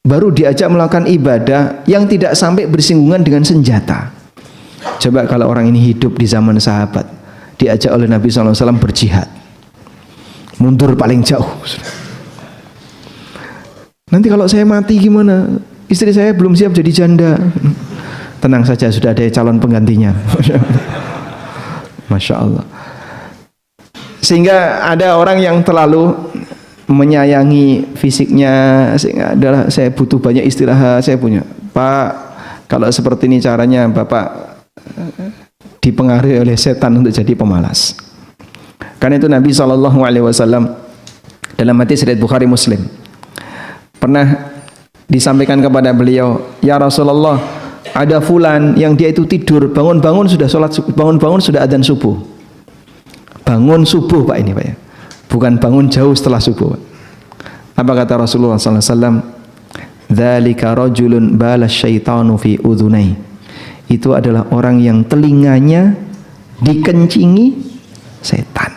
B: baru diajak melakukan ibadah yang tidak sampai bersinggungan dengan senjata. Coba kalau orang ini hidup di zaman sahabat, diajak oleh Nabi SAW berjihad, mundur paling jauh. Nanti kalau saya mati gimana? Istri saya belum siap jadi janda. Tenang saja, sudah ada calon penggantinya. Masya Allah. Sehingga ada orang yang terlalu menyayangi fisiknya, sehingga adalah saya butuh banyak istirahat, saya punya. Pak, kalau seperti ini caranya Bapak dipengaruhi oleh setan untuk jadi pemalas. Karena itu Nabi SAW dalam hadis riwayat Bukhari Muslim pernah disampaikan kepada beliau, ya Rasulullah, ada fulan yang dia itu tidur, bangun-bangun sudah sholat, bangun-bangun sudah adzan subuh. Bangun subuh Pak ini Pak ya. Bukan bangun jauh setelah subuh. Apa kata Rasulullah SAW? Dzalika rajulun balas syaitanu fi udhunai. Itu adalah orang yang telinganya dikencingi setan.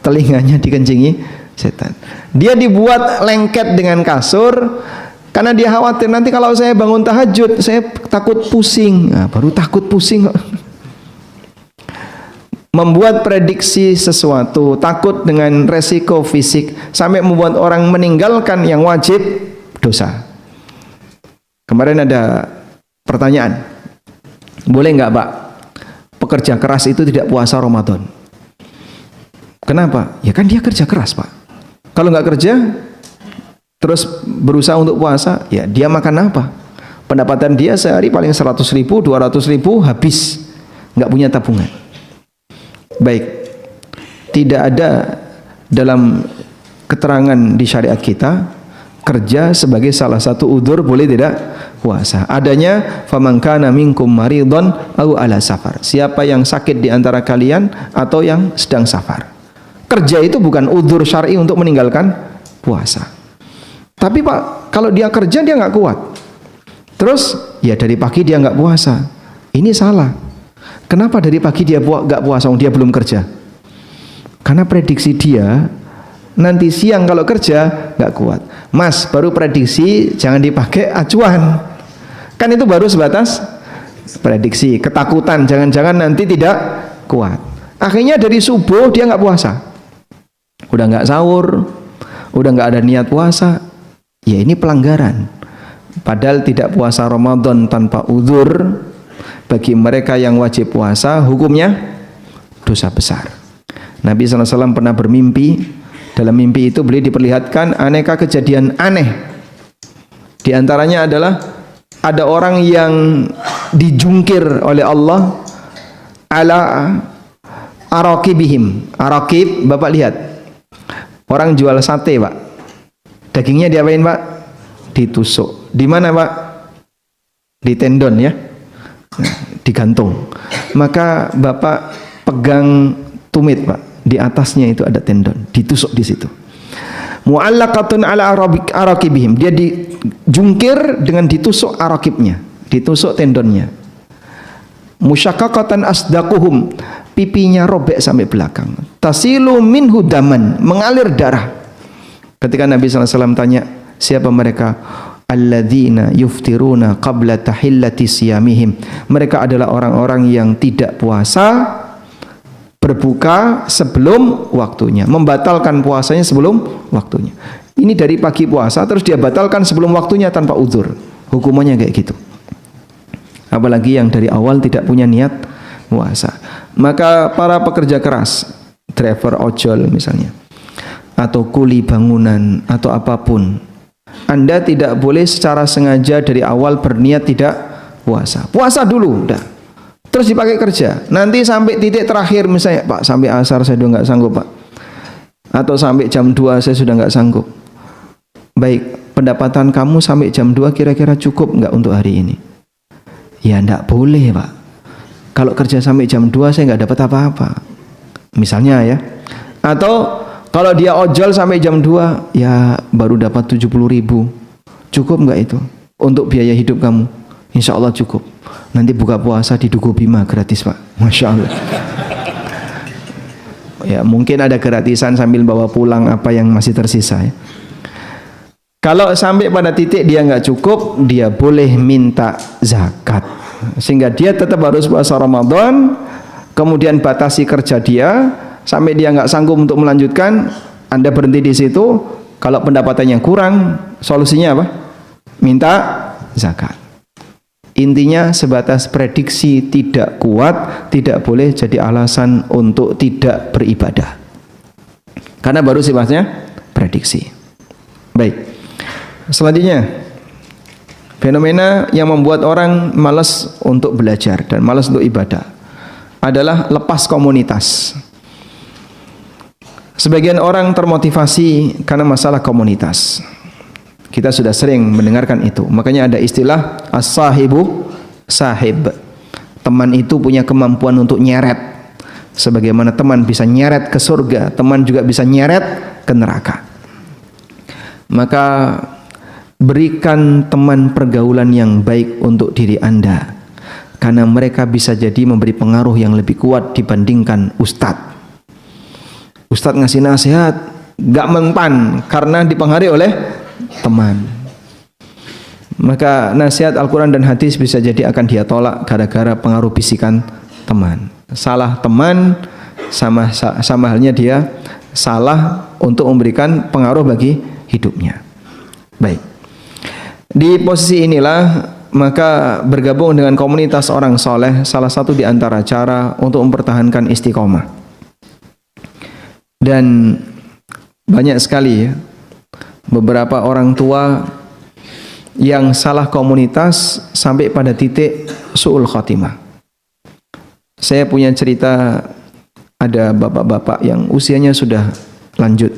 B: Telinganya dikencingi setan. Dia dibuat lengket dengan kasur karena dia khawatir nanti kalau saya bangun tahajud saya takut pusing. Nah, baru takut pusing kok. Membuat prediksi sesuatu, takut dengan resiko fisik, sampai membuat orang meninggalkan yang wajib dosa. Kemarin ada pertanyaan, boleh nggak Pak pekerja keras itu tidak puasa Ramadan? Kenapa? Ya kan dia kerja keras Pak. Kalau nggak kerja terus berusaha untuk puasa, ya dia makan apa? Pendapatan dia sehari paling 100.000, 200.000 habis, nggak punya tabungan. Baik, tidak ada dalam keterangan di syariat kita kerja sebagai salah satu udzur boleh tidak puasa. Adanya faman kana minkum maridon aw ala safar. Siapa yang sakit di antara kalian atau yang sedang safar. Kerja itu bukan udzur syar'i untuk meninggalkan puasa. Tapi Pak, kalau dia kerja dia nggak kuat. Terus ya dari pagi dia nggak puasa. Ini salah. Kenapa dari pagi dia nggak puasa? Dia belum kerja. Karena prediksi dia nanti siang kalau kerja nggak kuat. Mas, baru prediksi, jangan dipakai acuan. Kan itu baru sebatas prediksi, ketakutan, jangan-jangan nanti tidak kuat. Akhirnya dari subuh dia nggak puasa. udah nggak sahur, udah nggak ada niat puasa, ya ini pelanggaran. Padahal tidak puasa Ramadan tanpa uzur bagi mereka yang wajib puasa hukumnya dosa besar. Nabi SAW pernah bermimpi. Dalam mimpi itu beliau diperlihatkan aneka kejadian aneh. Di antaranya adalah ada orang yang dijungkir oleh Allah ala arakibihim. Arakib, Bapak lihat, orang jual sate, Pak. Dagingnya diapain, Pak? Ditusuk. Di mana, Pak? Di tendon, ya, digantung. Maka Bapak pegang tumit, Pak. Di atasnya itu ada tendon, ditusuk di situ. Mu'allaqatun ala arakibihim. Dia dijungkir dengan ditusuk arakibnya, ditusuk tendonnya. Musyaqqaqatan asdaquhum. Pipinya robek sampai belakang. Tasilu minhu daman, mengalir darah. Ketika Nabi SAW tanya, siapa mereka? Alladzina yuftiruna qabla tahillati siyamihim. Mereka adalah orang-orang yang tidak puasa, berbuka sebelum waktunya, membatalkan puasanya sebelum waktunya. Ini dari pagi puasa terus dia batalkan sebelum waktunya tanpa uzur. Hukumannya kayak gitu. Apalagi yang dari awal tidak punya niat puasa. Maka para pekerja keras, driver ojol misalnya, atau kuli bangunan atau apapun, Anda tidak boleh secara sengaja dari awal berniat tidak puasa. Puasa dulu, udah. Terus dipakai kerja. Nanti sampai titik terakhir misalnya, Pak, sampai asar saya sudah nggak sanggup, Pak. Atau sampai jam 2 saya sudah nggak sanggup. Baik, pendapatan kamu sampai jam 2 kira-kira cukup nggak untuk hari ini? Ya nggak boleh, Pak. Kalau kerja sampai jam 2 saya nggak dapat apa-apa. Misalnya ya. Atau kalau dia ojol sampai jam 2, ya baru dapat 70.000. Cukup nggak itu untuk biaya hidup kamu? Insya Allah cukup. Nanti buka puasa di Dugo Bima gratis, Pak. Masya Allah. Ya mungkin ada gratisan sambil bawa pulang apa yang masih tersisa, ya. Kalau sampai pada titik dia nggak cukup, dia boleh minta zakat. Sehingga dia tetap harus puasa Ramadan. Kemudian batasi kerja dia sampai dia nggak sanggup untuk melanjutkan. Anda berhenti di situ. Kalau pendapatannya kurang, solusinya apa? Minta zakat. Intinya sebatas prediksi tidak kuat, tidak boleh jadi alasan untuk tidak beribadah. Karena baru sifatnya prediksi. Baik. Selanjutnya, fenomena yang membuat orang malas untuk belajar dan malas untuk ibadah adalah lepas komunitas. Sebagian orang termotivasi karena masalah komunitas. Kita sudah sering mendengarkan itu. Makanya ada istilah as-sahibu sahib. Teman itu punya kemampuan untuk nyeret. Sebagaimana teman bisa nyeret ke surga, teman juga bisa nyeret ke neraka. Maka berikan teman pergaulan yang baik untuk diri Anda. Karena mereka bisa jadi memberi pengaruh yang lebih kuat dibandingkan ustadz. Ustadz ngasih nasihat gak mempan karena dipengaruhi oleh teman. Maka nasihat Al-Quran dan hadis bisa jadi akan dia tolak gara-gara pengaruh bisikan teman. Salah teman sama halnya dia salah untuk memberikan pengaruh bagi hidupnya. Baik. Di posisi inilah maka bergabung dengan komunitas orang soleh salah satu di antara cara untuk mempertahankan istiqomah. Dan banyak sekali ya beberapa orang tua yang salah komunitas sampai pada titik su'ul khotimah. Saya punya cerita, ada bapak-bapak yang usianya sudah lanjut.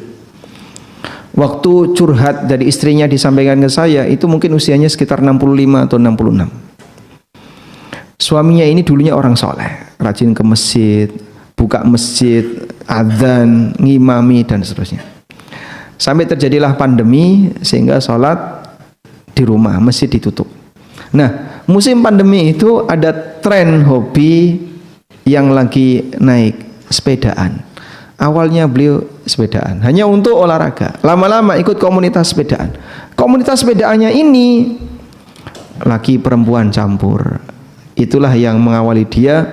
B: Waktu curhat dari istrinya disampaikan ke saya, itu mungkin usianya sekitar 65 atau 66. Suaminya ini dulunya orang soleh, rajin ke masjid, buka masjid, adzan, ngimami dan seterusnya. Sampai terjadilah pandemi sehingga sholat di rumah, masjid ditutup. Nah, musim pandemi itu ada tren hobi yang lagi naik, sepedaan. Awalnya beliau sepedaan hanya untuk olahraga. Lama-lama ikut komunitas sepedaan. Komunitas sepedaannya ini laki perempuan campur. Itulah yang mengawali dia,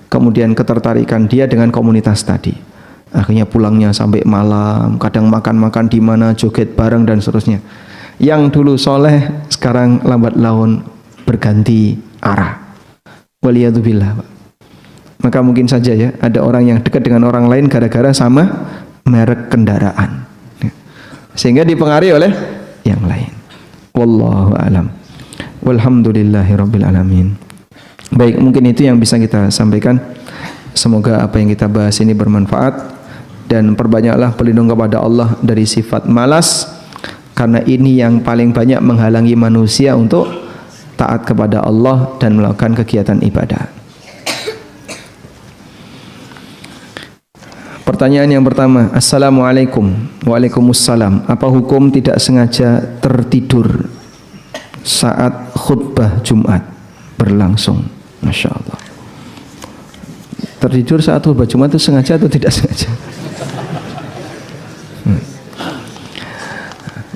B: kemudian ketertarikan dia dengan komunitas tadi. Akhirnya pulangnya sampai malam, kadang makan-makan di mana, joget bareng dan seterusnya. Yang dulu soleh sekarang lambat laun berganti arah. Waliyadzubillah, Pak. Maka mungkin saja ya ada orang yang dekat dengan orang lain gara-gara sama merek kendaraan, sehingga dipengaruhi oleh yang lain. Wallahu a'lam. Walhamdulillahirabbil alamin. Baik, mungkin itu yang bisa kita sampaikan. Semoga apa yang kita bahas ini bermanfaat, dan perbanyaklah berlindung kepada Allah dari sifat malas, karena ini yang paling banyak menghalangi manusia untuk taat kepada Allah dan melakukan kegiatan ibadah. Pertanyaan yang pertama, Assalamualaikum. Waalaikumsalam. Apa hukum tidak sengaja tertidur saat khutbah Jumat berlangsung? Masya Allah. Tertidur saat khutbah Jumat itu sengaja atau tidak sengaja?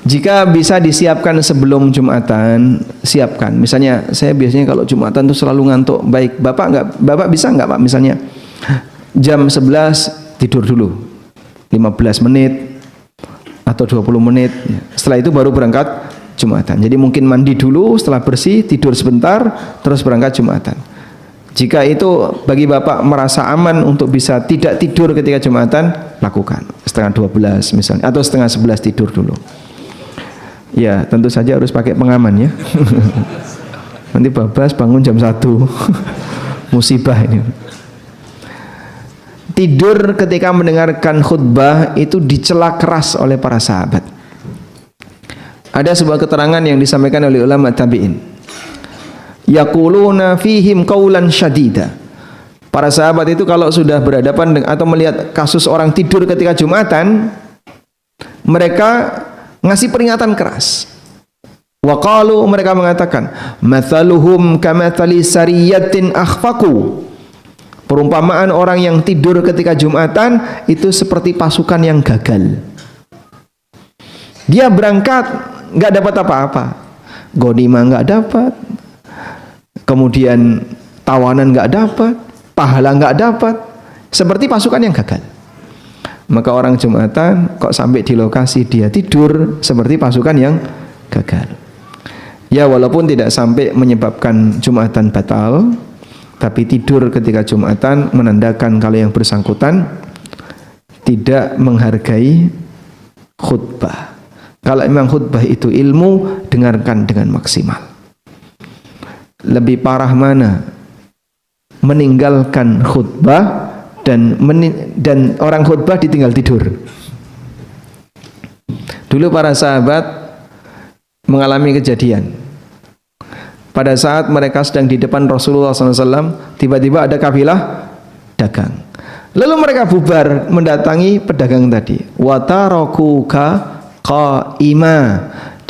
B: Jika bisa disiapkan sebelum Jumatan, siapkan. Misalnya saya biasanya kalau Jumatan itu selalu ngantuk. Baik, Bapak bisa nggak Pak? Misalnya jam 11 tidur dulu 15 menit atau 20 menit. Setelah itu baru berangkat Jumatan. Jadi mungkin mandi dulu, setelah bersih tidur sebentar, terus berangkat Jumatan. Jika itu bagi Bapak merasa aman untuk bisa tidak tidur ketika Jumatan, lakukan setengah 12 misalnya, atau setengah 11 tidur dulu. Ya tentu saja harus pakai pengaman ya. Nanti bablas bangun jam 1. Musibah ini. Tidur ketika mendengarkan khutbah itu dicela keras oleh para sahabat. Ada sebuah keterangan yang disampaikan oleh ulama tabi'in. Yaquluna fihim qaulan syadida. Para sahabat itu kalau sudah berhadapan dengan, atau melihat kasus orang tidur ketika Jumatan, mereka ngasih peringatan keras. Wa qalu, mereka mengatakan, mathaluhum kamathali sariyatin akhfaqu. Perumpamaan orang yang tidur ketika Jumatan itu seperti pasukan yang gagal. Dia berangkat nggak dapat apa-apa, ghanimah nggak dapat, kemudian tawanan nggak dapat, pahala nggak dapat, seperti pasukan yang gagal. Maka orang Jumatan kok sampai di lokasi dia tidur seperti pasukan yang gagal. Ya walaupun tidak sampai menyebabkan Jumatan batal, tapi tidur ketika Jumatan menandakan kalau yang bersangkutan tidak menghargai khutbah. Kalau memang khutbah itu ilmu, dengarkan dengan maksimal. Lebih parah mana? Meninggalkan khutbah dan orang khutbah ditinggal tidur. Dulu para sahabat mengalami kejadian. Pada saat mereka sedang di depan Rasulullah SAW, tiba-tiba ada kafilah dagang. Lalu mereka bubar mendatangi pedagang tadi. Watarakuka qaima,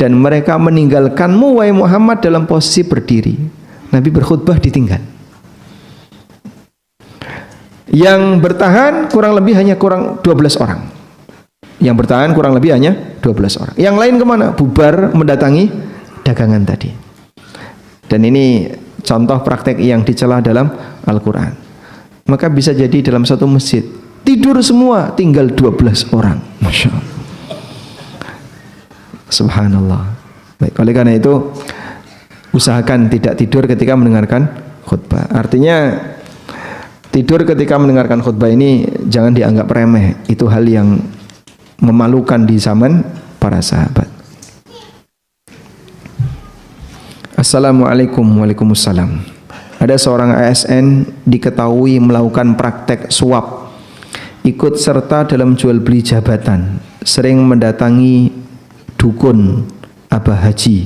B: dan mereka meninggalkanmu wahai Muhammad dalam posisi berdiri. Nabi berkhutbah ditinggal. Yang bertahan kurang lebih hanya 12 orang. Yang bertahan kurang lebih hanya 12 orang. Yang lain kemana? Bubar mendatangi dagangan tadi. Dan ini contoh praktek yang dicela dalam Al-Quran. Maka bisa jadi dalam satu masjid tidur semua, tinggal 12 orang. Masya Allah. Subhanallah. Baik, oleh karena itu usahakan tidak tidur ketika mendengarkan khutbah. Artinya tidur ketika mendengarkan khutbah ini jangan dianggap remeh. Itu hal yang memalukan di zaman para sahabat. Assalamualaikum. Waalaikumsalam. Ada seorang ASN diketahui melakukan praktek suap, ikut serta dalam jual beli jabatan, sering mendatangi dukun abah haji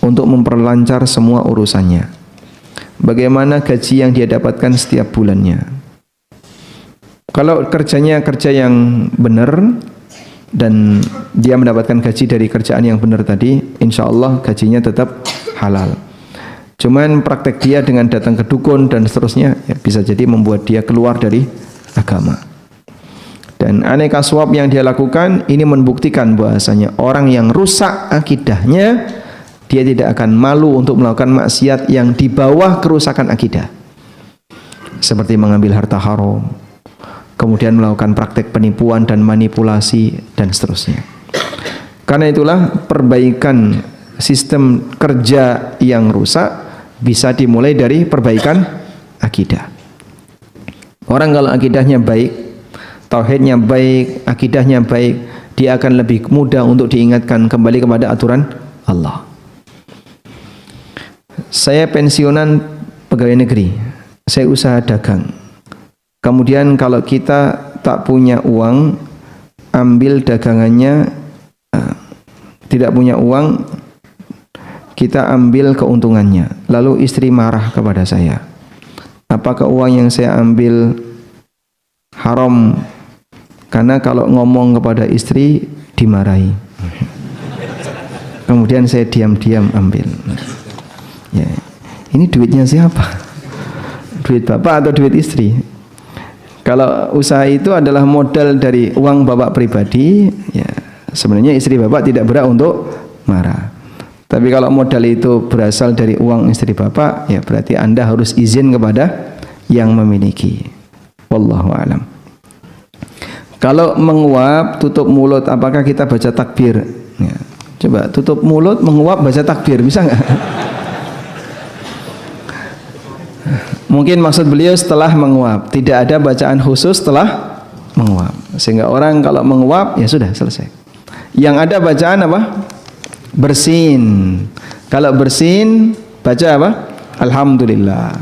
B: untuk memperlancar semua urusannya. Bagaimana gaji yang dia dapatkan setiap bulannya? Kalau kerjanya kerja yang benar dan dia mendapatkan gaji dari kerjaan yang benar tadi, insya Allah gajinya tetap halal. Cuman praktek dia dengan datang ke dukun dan seterusnya ya, bisa jadi membuat dia keluar dari agama. Dan aneka suap yang dia lakukan ini membuktikan bahwasanya orang yang rusak akidahnya, dia tidak akan malu untuk melakukan maksiat yang di bawah kerusakan akidah, seperti mengambil harta haram, kemudian melakukan praktek penipuan dan manipulasi dan seterusnya. Karena itulah perbaikan sistem kerja yang rusak bisa dimulai dari perbaikan akidah. Orang kalau akidahnya baik, tauhidnya baik, akidahnya baik, dia akan lebih mudah untuk diingatkan kembali kepada aturan Allah. Saya pensiunan pegawai negeri, saya usaha dagang. Kemudian kalau kita tak punya uang, ambil dagangannya, tidak punya uang, kita ambil keuntungannya. Lalu istri marah kepada saya. Apakah uang yang saya ambil haram? Karena kalau ngomong kepada istri dimarahi. Kemudian saya diam-diam ambil. Ya, ini duitnya siapa? Duit bapak atau duit istri? Kalau usaha itu adalah modal dari uang bapak pribadi, ya sebenarnya istri bapak tidak berhak untuk marah. Tapi kalau modal itu berasal dari uang istri bapak, ya berarti Anda harus izin kepada yang memiliki. Wallahu a'lam. Kalau menguap, tutup mulut, apakah kita baca takbir? Ya, coba tutup mulut, menguap, baca takbir, bisa nggak? Mungkin maksud beliau setelah menguap, tidak ada bacaan khusus setelah menguap, sehingga orang kalau menguap ya sudah selesai. Yang ada bacaan apa? Bersin. Kalau bersin baca apa? Alhamdulillah.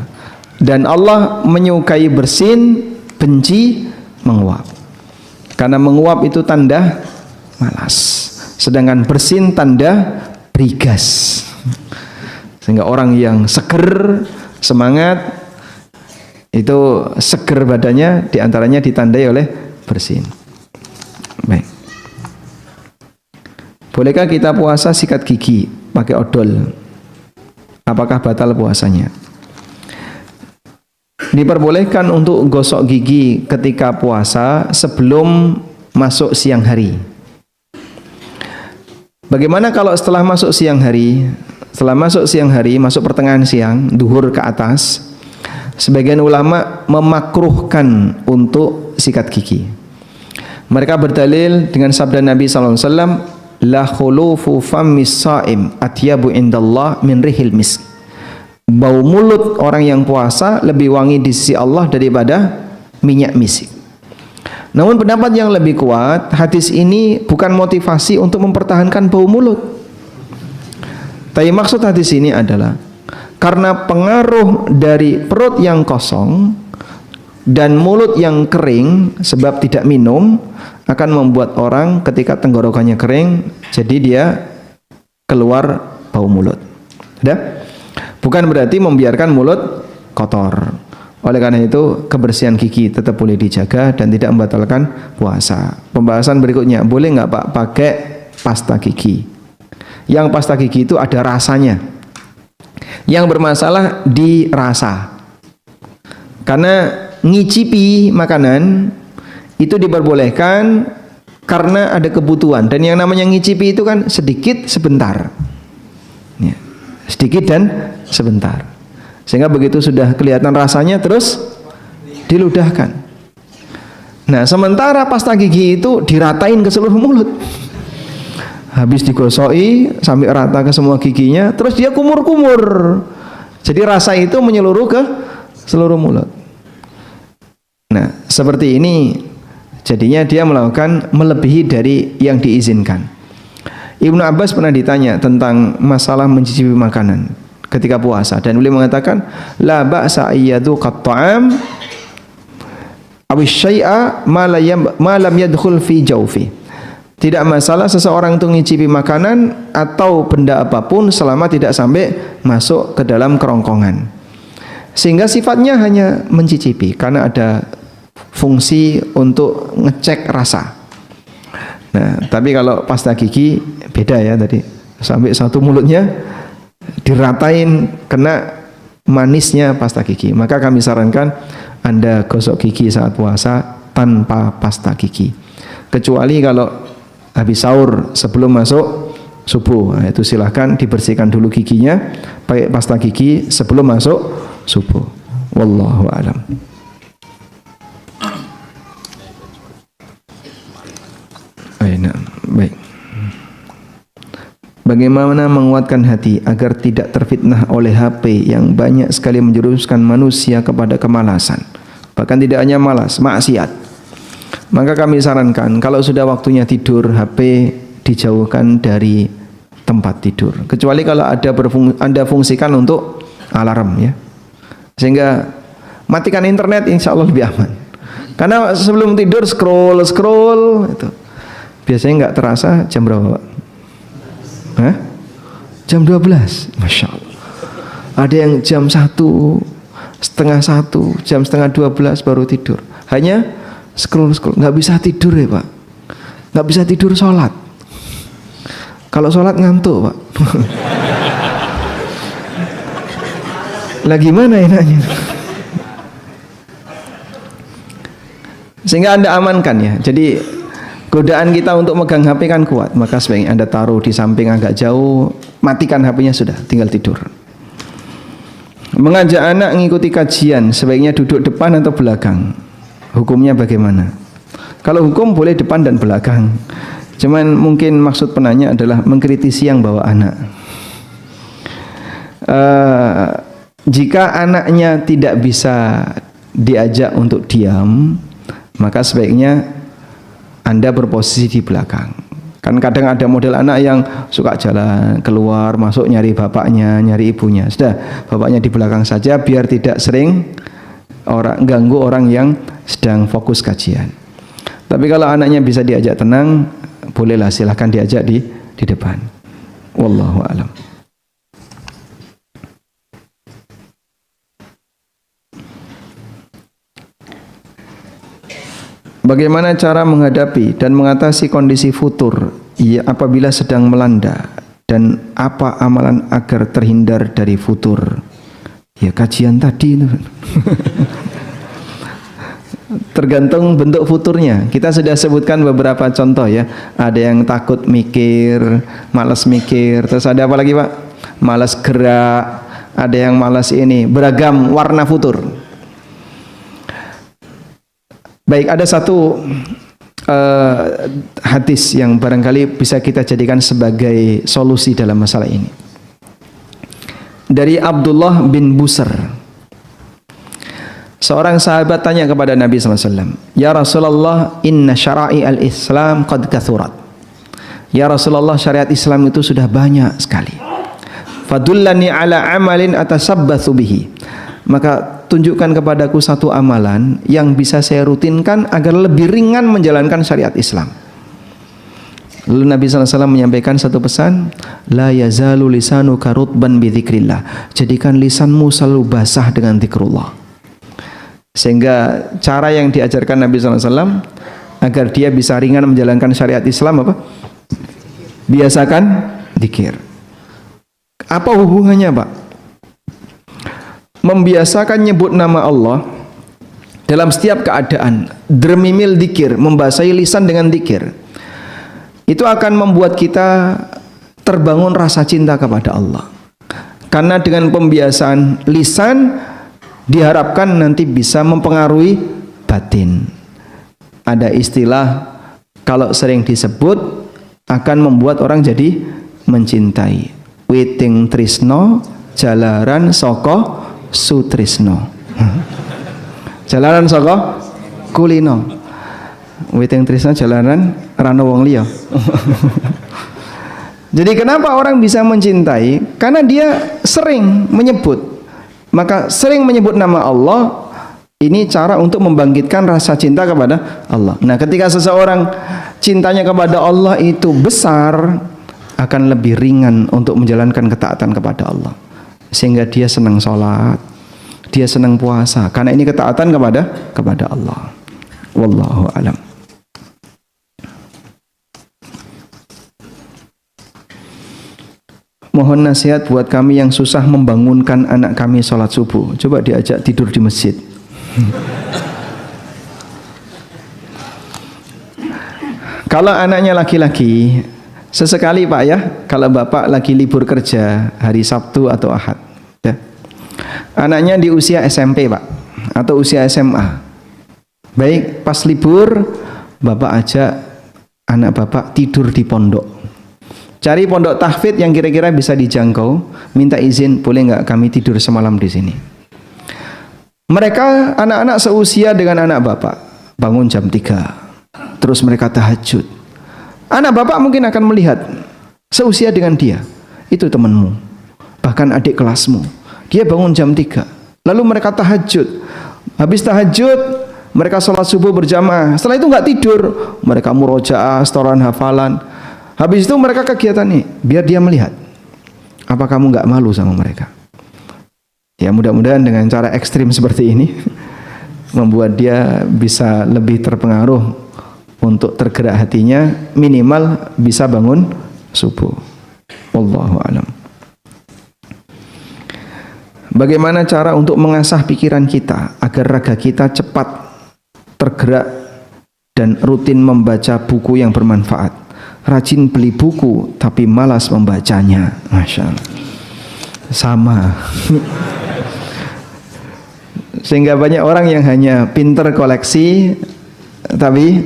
B: Dan Allah menyukai bersin, benci menguap. Karena menguap itu tanda malas, sedangkan bersin tanda brigas. Sehingga orang yang seger, semangat, itu seger badannya, diantaranya ditandai oleh bersin. Baik. Bolehkah kita puasa sikat gigi pakai odol? Apakah batal puasanya? Diperbolehkan untuk gosok gigi ketika puasa sebelum masuk siang hari. Bagaimana kalau setelah masuk siang hari? Setelah masuk siang hari, masuk pertengahan siang, duhur ke atas, sebagian ulama memakruhkan untuk sikat gigi. Mereka berdalil dengan sabda Nabi SAW, la khulufu fammis sha'im atyabu indallah min rihil misk. Bau mulut orang yang puasa lebih wangi di sisi Allah daripada minyak misik. Namun pendapat yang lebih kuat, hadis ini bukan motivasi untuk mempertahankan bau mulut. Tapi maksud hadis ini adalah karena pengaruh dari perut yang kosong dan mulut yang kering sebab tidak minum akan membuat orang ketika tenggorokannya kering, jadi dia keluar bau mulut. Sudah? Bukan berarti membiarkan mulut kotor. Oleh karena itu kebersihan gigi tetap boleh dijaga dan tidak membatalkan puasa. Pembahasan berikutnya, boleh nggak Pak pakai pasta gigi? Yang pasta gigi itu ada rasanya. Yang bermasalah di rasa. Karena ngicipi makanan itu diperbolehkan karena ada kebutuhan, dan yang namanya ngicipi itu kan sedikit sebentar. Ya, sedikit dan sebentar. Sehingga begitu sudah kelihatan rasanya terus diludahkan. Nah, sementara pasta gigi itu diratain ke seluruh mulut. Habis digosoi sampai rata ke semua giginya, terus dia kumur-kumur. Jadi rasa itu menyeluruh ke seluruh mulut. Nah, seperti ini jadinya dia melakukan melebihi dari yang diizinkan. Ibnu Abbas pernah ditanya tentang masalah mencicipi makanan ketika puasa, dan beliau mengatakan la ba'sa ayyadhuqa at-ta'am aw syai'a ma lam yadkhul fi jawfi. Tidak masalah seseorang itu ngicipi makanan atau benda apapun selama tidak sampai masuk ke dalam kerongkongan. Sehingga sifatnya hanya mencicipi karena ada fungsi untuk ngecek rasa. Nah, tapi kalau pasta gigi beda ya, tadi sampai satu mulutnya diratain kena manisnya pasta gigi. Maka kami sarankan Anda gosok gigi saat puasa tanpa pasta gigi. Kecuali kalau habis sahur sebelum masuk subuh, nah, itu silahkan dibersihkan dulu giginya pakai pasta gigi sebelum masuk subuh. Wallahu a'lam. Baik. Bagaimana menguatkan hati agar tidak terfitnah oleh HP yang banyak sekali menjerumuskan manusia kepada kemalasan, bahkan tidak hanya malas, maksiat. Maka kami sarankan kalau sudah waktunya tidur, HP dijauhkan dari tempat tidur, kecuali kalau Anda fungsikan untuk alarm ya, sehingga matikan internet, insya Allah lebih aman. Karena sebelum tidur scroll itu biasanya nggak terasa jam berapa Pak? Hah? Jam 12, Masya Allah. Ada yang jam 1, setengah 1, jam setengah 12 baru tidur. Hanya scroll, nggak bisa tidur ya Pak. Nggak bisa tidur sholat. Kalau sholat ngantuk Pak. Lah gimana enaknya? Sehingga Anda amankan ya. Jadi godaan kita untuk megang HP kan kuat, maka sebaiknya Anda taruh di samping agak jauh, matikan HP-nya sudah, tinggal tidur. Mengajak anak mengikuti kajian, sebaiknya duduk depan atau belakang? Hukumnya bagaimana? Kalau hukum boleh depan dan belakang. Cuman mungkin maksud penanya adalah mengkritisi yang bawa anak. Jika anaknya tidak bisa diajak untuk diam, maka sebaiknya Anda berposisi di belakang. Kan kadang ada model anak yang suka jalan keluar masuk nyari bapaknya, nyari ibunya. Sudah, bapaknya di belakang saja biar tidak sering ganggu orang yang sedang fokus kajian. Tapi kalau anaknya bisa diajak tenang, bolehlah, silahkan diajak di depan. Wallahu a'lam. Bagaimana cara menghadapi dan mengatasi kondisi futur apabila sedang melanda, dan apa amalan agar terhindar dari futur? Ya kajian tadi itu. Tergantung bentuk futurnya. Kita sudah sebutkan beberapa contoh ya. Ada yang takut mikir, malas mikir, terus ada apa lagi Pak? Malas gerak, ada yang malas ini, beragam warna futur. Baik, ada satu hadis yang barangkali bisa kita jadikan sebagai solusi dalam masalah ini. Dari Abdullah bin Busr, seorang sahabat tanya kepada Nabi SAW, Ya Rasulullah, inna syara'i al-Islam qad kathurat. Ya Rasulullah, syariat Islam itu sudah banyak sekali. Fadullani ala amalin atasabbathu bihi. Maka tunjukkan kepadaku satu amalan yang bisa saya rutinkan agar lebih ringan menjalankan syariat Islam. Lalu Nabi SAW menyampaikan satu pesan, La yazalu lisanuka rutban bi dzikrillah. Jadikan lisanmu selalu basah dengan zikrullah. Sehingga cara yang diajarkan Nabi SAW agar dia bisa ringan menjalankan syariat Islam apa? Biasakan zikir. Apa hubungannya Pak? Membiasakan nyebut nama Allah dalam setiap keadaan, dermimil dzikir, membasahi lisan dengan dzikir, itu akan membuat kita terbangun rasa cinta kepada Allah. Karena dengan pembiasaan lisan diharapkan nanti bisa mempengaruhi batin. Ada istilah kalau sering disebut akan membuat orang jadi mencintai. Witing trisno jalaran soko sutrisno. Jalaran soko kulino. Witing trisno jalaran rano wong liya. Jadi kenapa orang bisa mencintai? Karena dia sering menyebut. Maka sering menyebut nama Allah, ini cara untuk membangkitkan rasa cinta kepada Allah. Nah, ketika seseorang cintanya kepada Allah itu besar, akan lebih ringan untuk menjalankan ketaatan kepada Allah. Sehingga dia senang sholat, dia senang puasa, karena ini ketaatan kepada Allah. Wallahu a'lam. Mohon nasihat buat kami yang susah membangunkan anak kami sholat subuh. Coba diajak tidur di masjid. Kalau anaknya laki-laki, sesekali Pak ya, kalau Bapak lagi libur kerja hari Sabtu atau Ahad ya. Anaknya di usia SMP Pak, atau usia SMA. Baik, pas libur Bapak ajak anak bapak tidur di pondok. Cari pondok tahfidz yang kira-kira bisa dijangkau, minta izin, boleh nggak kami tidur semalam di sini. Mereka anak-anak seusia dengan anak bapak, bangun jam 3, terus mereka tahajud. Anak bapak mungkin akan melihat, seusia dengan dia, itu temanmu, bahkan adik kelasmu, dia bangun jam 3, lalu mereka tahajud. Habis tahajud, mereka sholat subuh berjamaah. Setelah itu nggak tidur, mereka murojaah, setoran hafalan. Habis itu mereka kegiatan nih, biar dia melihat. Apa kamu nggak malu sama mereka? Ya mudah-mudahan dengan cara ekstrim seperti ini membuat dia bisa lebih terpengaruh untuk tergerak hatinya, minimal bisa bangun subuh. Wallahu a'lam. Bagaimana cara untuk mengasah pikiran kita agar raga kita cepat tergerak dan rutin membaca buku yang bermanfaat? Rajin beli buku tapi malas membacanya. Masya Allah. Sama. Sehingga banyak orang yang hanya pinter koleksi tapi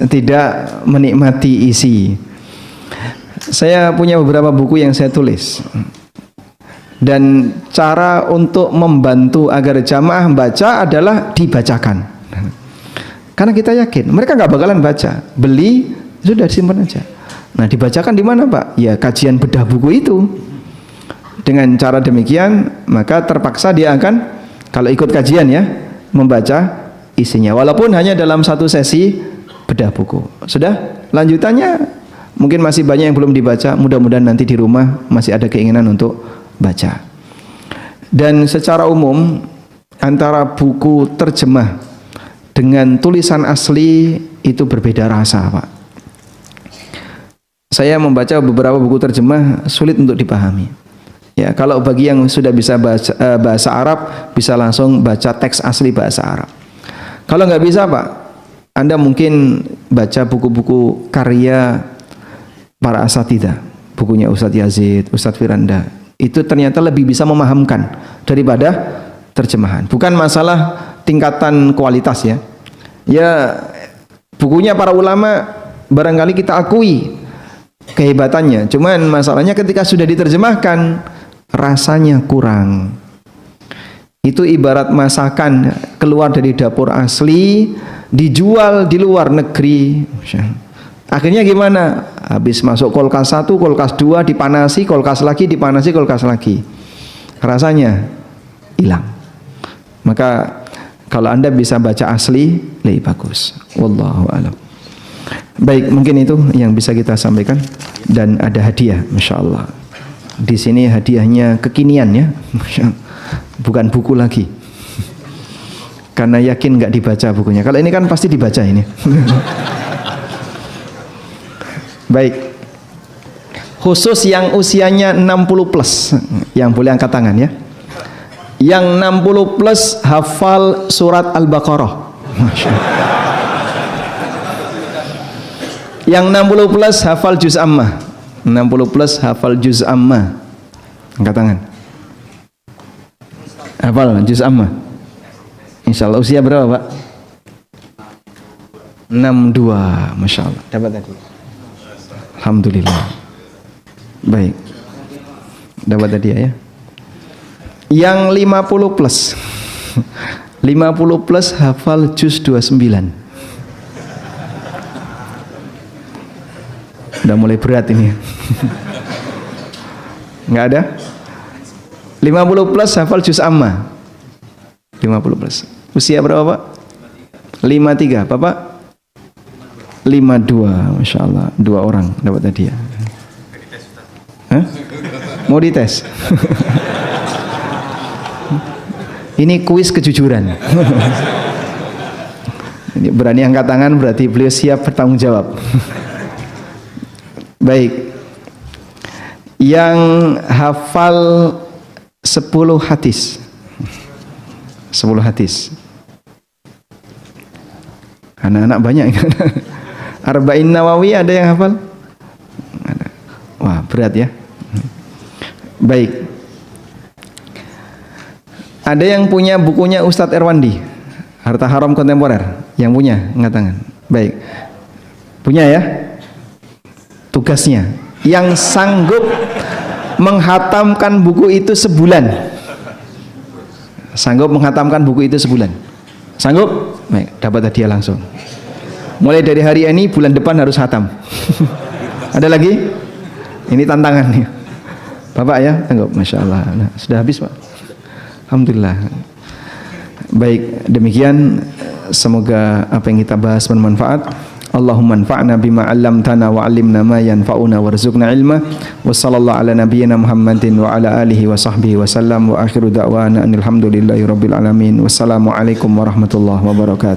B: tidak menikmati isi. Saya punya beberapa buku yang saya tulis. Dan cara untuk membantu agar jamaah baca adalah dibacakan. Karena kita yakin mereka nggak bakalan baca. Beli sudah disimpan aja. Nah, dibacakan di mana, Pak? Ya kajian bedah buku itu. Dengan cara demikian, maka terpaksa dia akan, kalau ikut kajian ya, membaca isinya. Walaupun hanya dalam satu sesi bedah buku. Sudah, lanjutannya mungkin masih banyak yang belum dibaca. Mudah-mudahan nanti di rumah masih ada keinginan untuk baca. Dan secara umum, antara buku terjemah dengan tulisan asli itu berbeda rasa, Pak. Saya membaca beberapa buku terjemah sulit untuk dipahami. Ya, kalau bagi yang sudah bisa bahasa Arab, bisa langsung baca teks asli bahasa Arab. Kalau nggak bisa, Pak, Anda mungkin baca buku-buku karya para asatidzah, bukunya Ustadz Yazid, Ustadz Firanda. Itu ternyata lebih bisa memahamkan daripada terjemahan. Bukan masalah tingkatan kualitas ya. Ya, bukunya para ulama barangkali kita akui kehebatannya, cuman masalahnya ketika sudah diterjemahkan rasanya kurang. Itu ibarat masakan keluar dari dapur asli dijual di luar negeri. Akhirnya gimana? Habis masuk kulkas 1, kulkas 2 dipanasi, kulkas lagi dipanasi, kulkas lagi, rasanya hilang. Maka kalau Anda bisa baca asli lebih bagus. Wallahu a'lam. Baik, mungkin itu yang bisa kita sampaikan. Dan ada hadiah, Masya Allah. Di sini hadiahnya kekinian ya, Masya Allah. Bukan buku lagi. Karena yakin nggak dibaca bukunya. Kalau ini kan pasti dibaca ini. Baik. Khusus yang usianya 60 plus, yang boleh angkat tangan ya. Yang 60 plus hafal surat Al-Baqarah. Masya Allah. Yang 60 plus hafal juz ammah. 60 plus hafal juz ammah. Angkat tangan. Hafal juz ammah. Insyaallah usia berapa, Pak? 62. Masya Allah. Dapat tadi. Alhamdulillah. Baik. Dapat tadi ya. Yang 50 plus. 50 plus hafal juz 29. Udah mulai berat ini. Nggak ada? 50 plus hafal juz ammah. 50 plus. Usia berapa, Pak? 53. Bapak? 52. Masya Allah. 2 orang dapat hadiah. Hah? Mau dites? Ini kuis kejujuran. Ini berani angkat tangan berarti beliau siap bertanggung jawab. Baik. Yang hafal 10 hadis. 10 hadis. Anak-anak banyak. Arba'in Nawawi ada yang hafal? Ada. Wah, berat ya. Baik. Ada yang punya bukunya Ustadz Erwandi, Harta Haram Kontemporer, yang punya, angkat tangan. Baik. Punya ya? Tugasnya. Yang sanggup menghatamkan buku itu sebulan. Sanggup menghatamkan buku itu sebulan. Sanggup? Baik, dapat hadiah langsung. Mulai dari hari ini, bulan depan harus hatam. Ada lagi? Ini tantangannya. Bapak ya, sanggup? Masya Allah. Nah, sudah habis Pak. Alhamdulillah. Baik, demikian. Semoga apa yang kita bahas bermanfaat. Allahumma anfa'na bima 'allamtana wa 'allimna ma yanfa'una warzuqna ilma. Wa sallallahu ala nabiyyina Muhammadin wa ala alihi wa sahbihi wa sallam wa akhiru da'wana alhamdulillahi rabbil alamin. Wassalamu alaikum warahmatullahi wabarakatuh.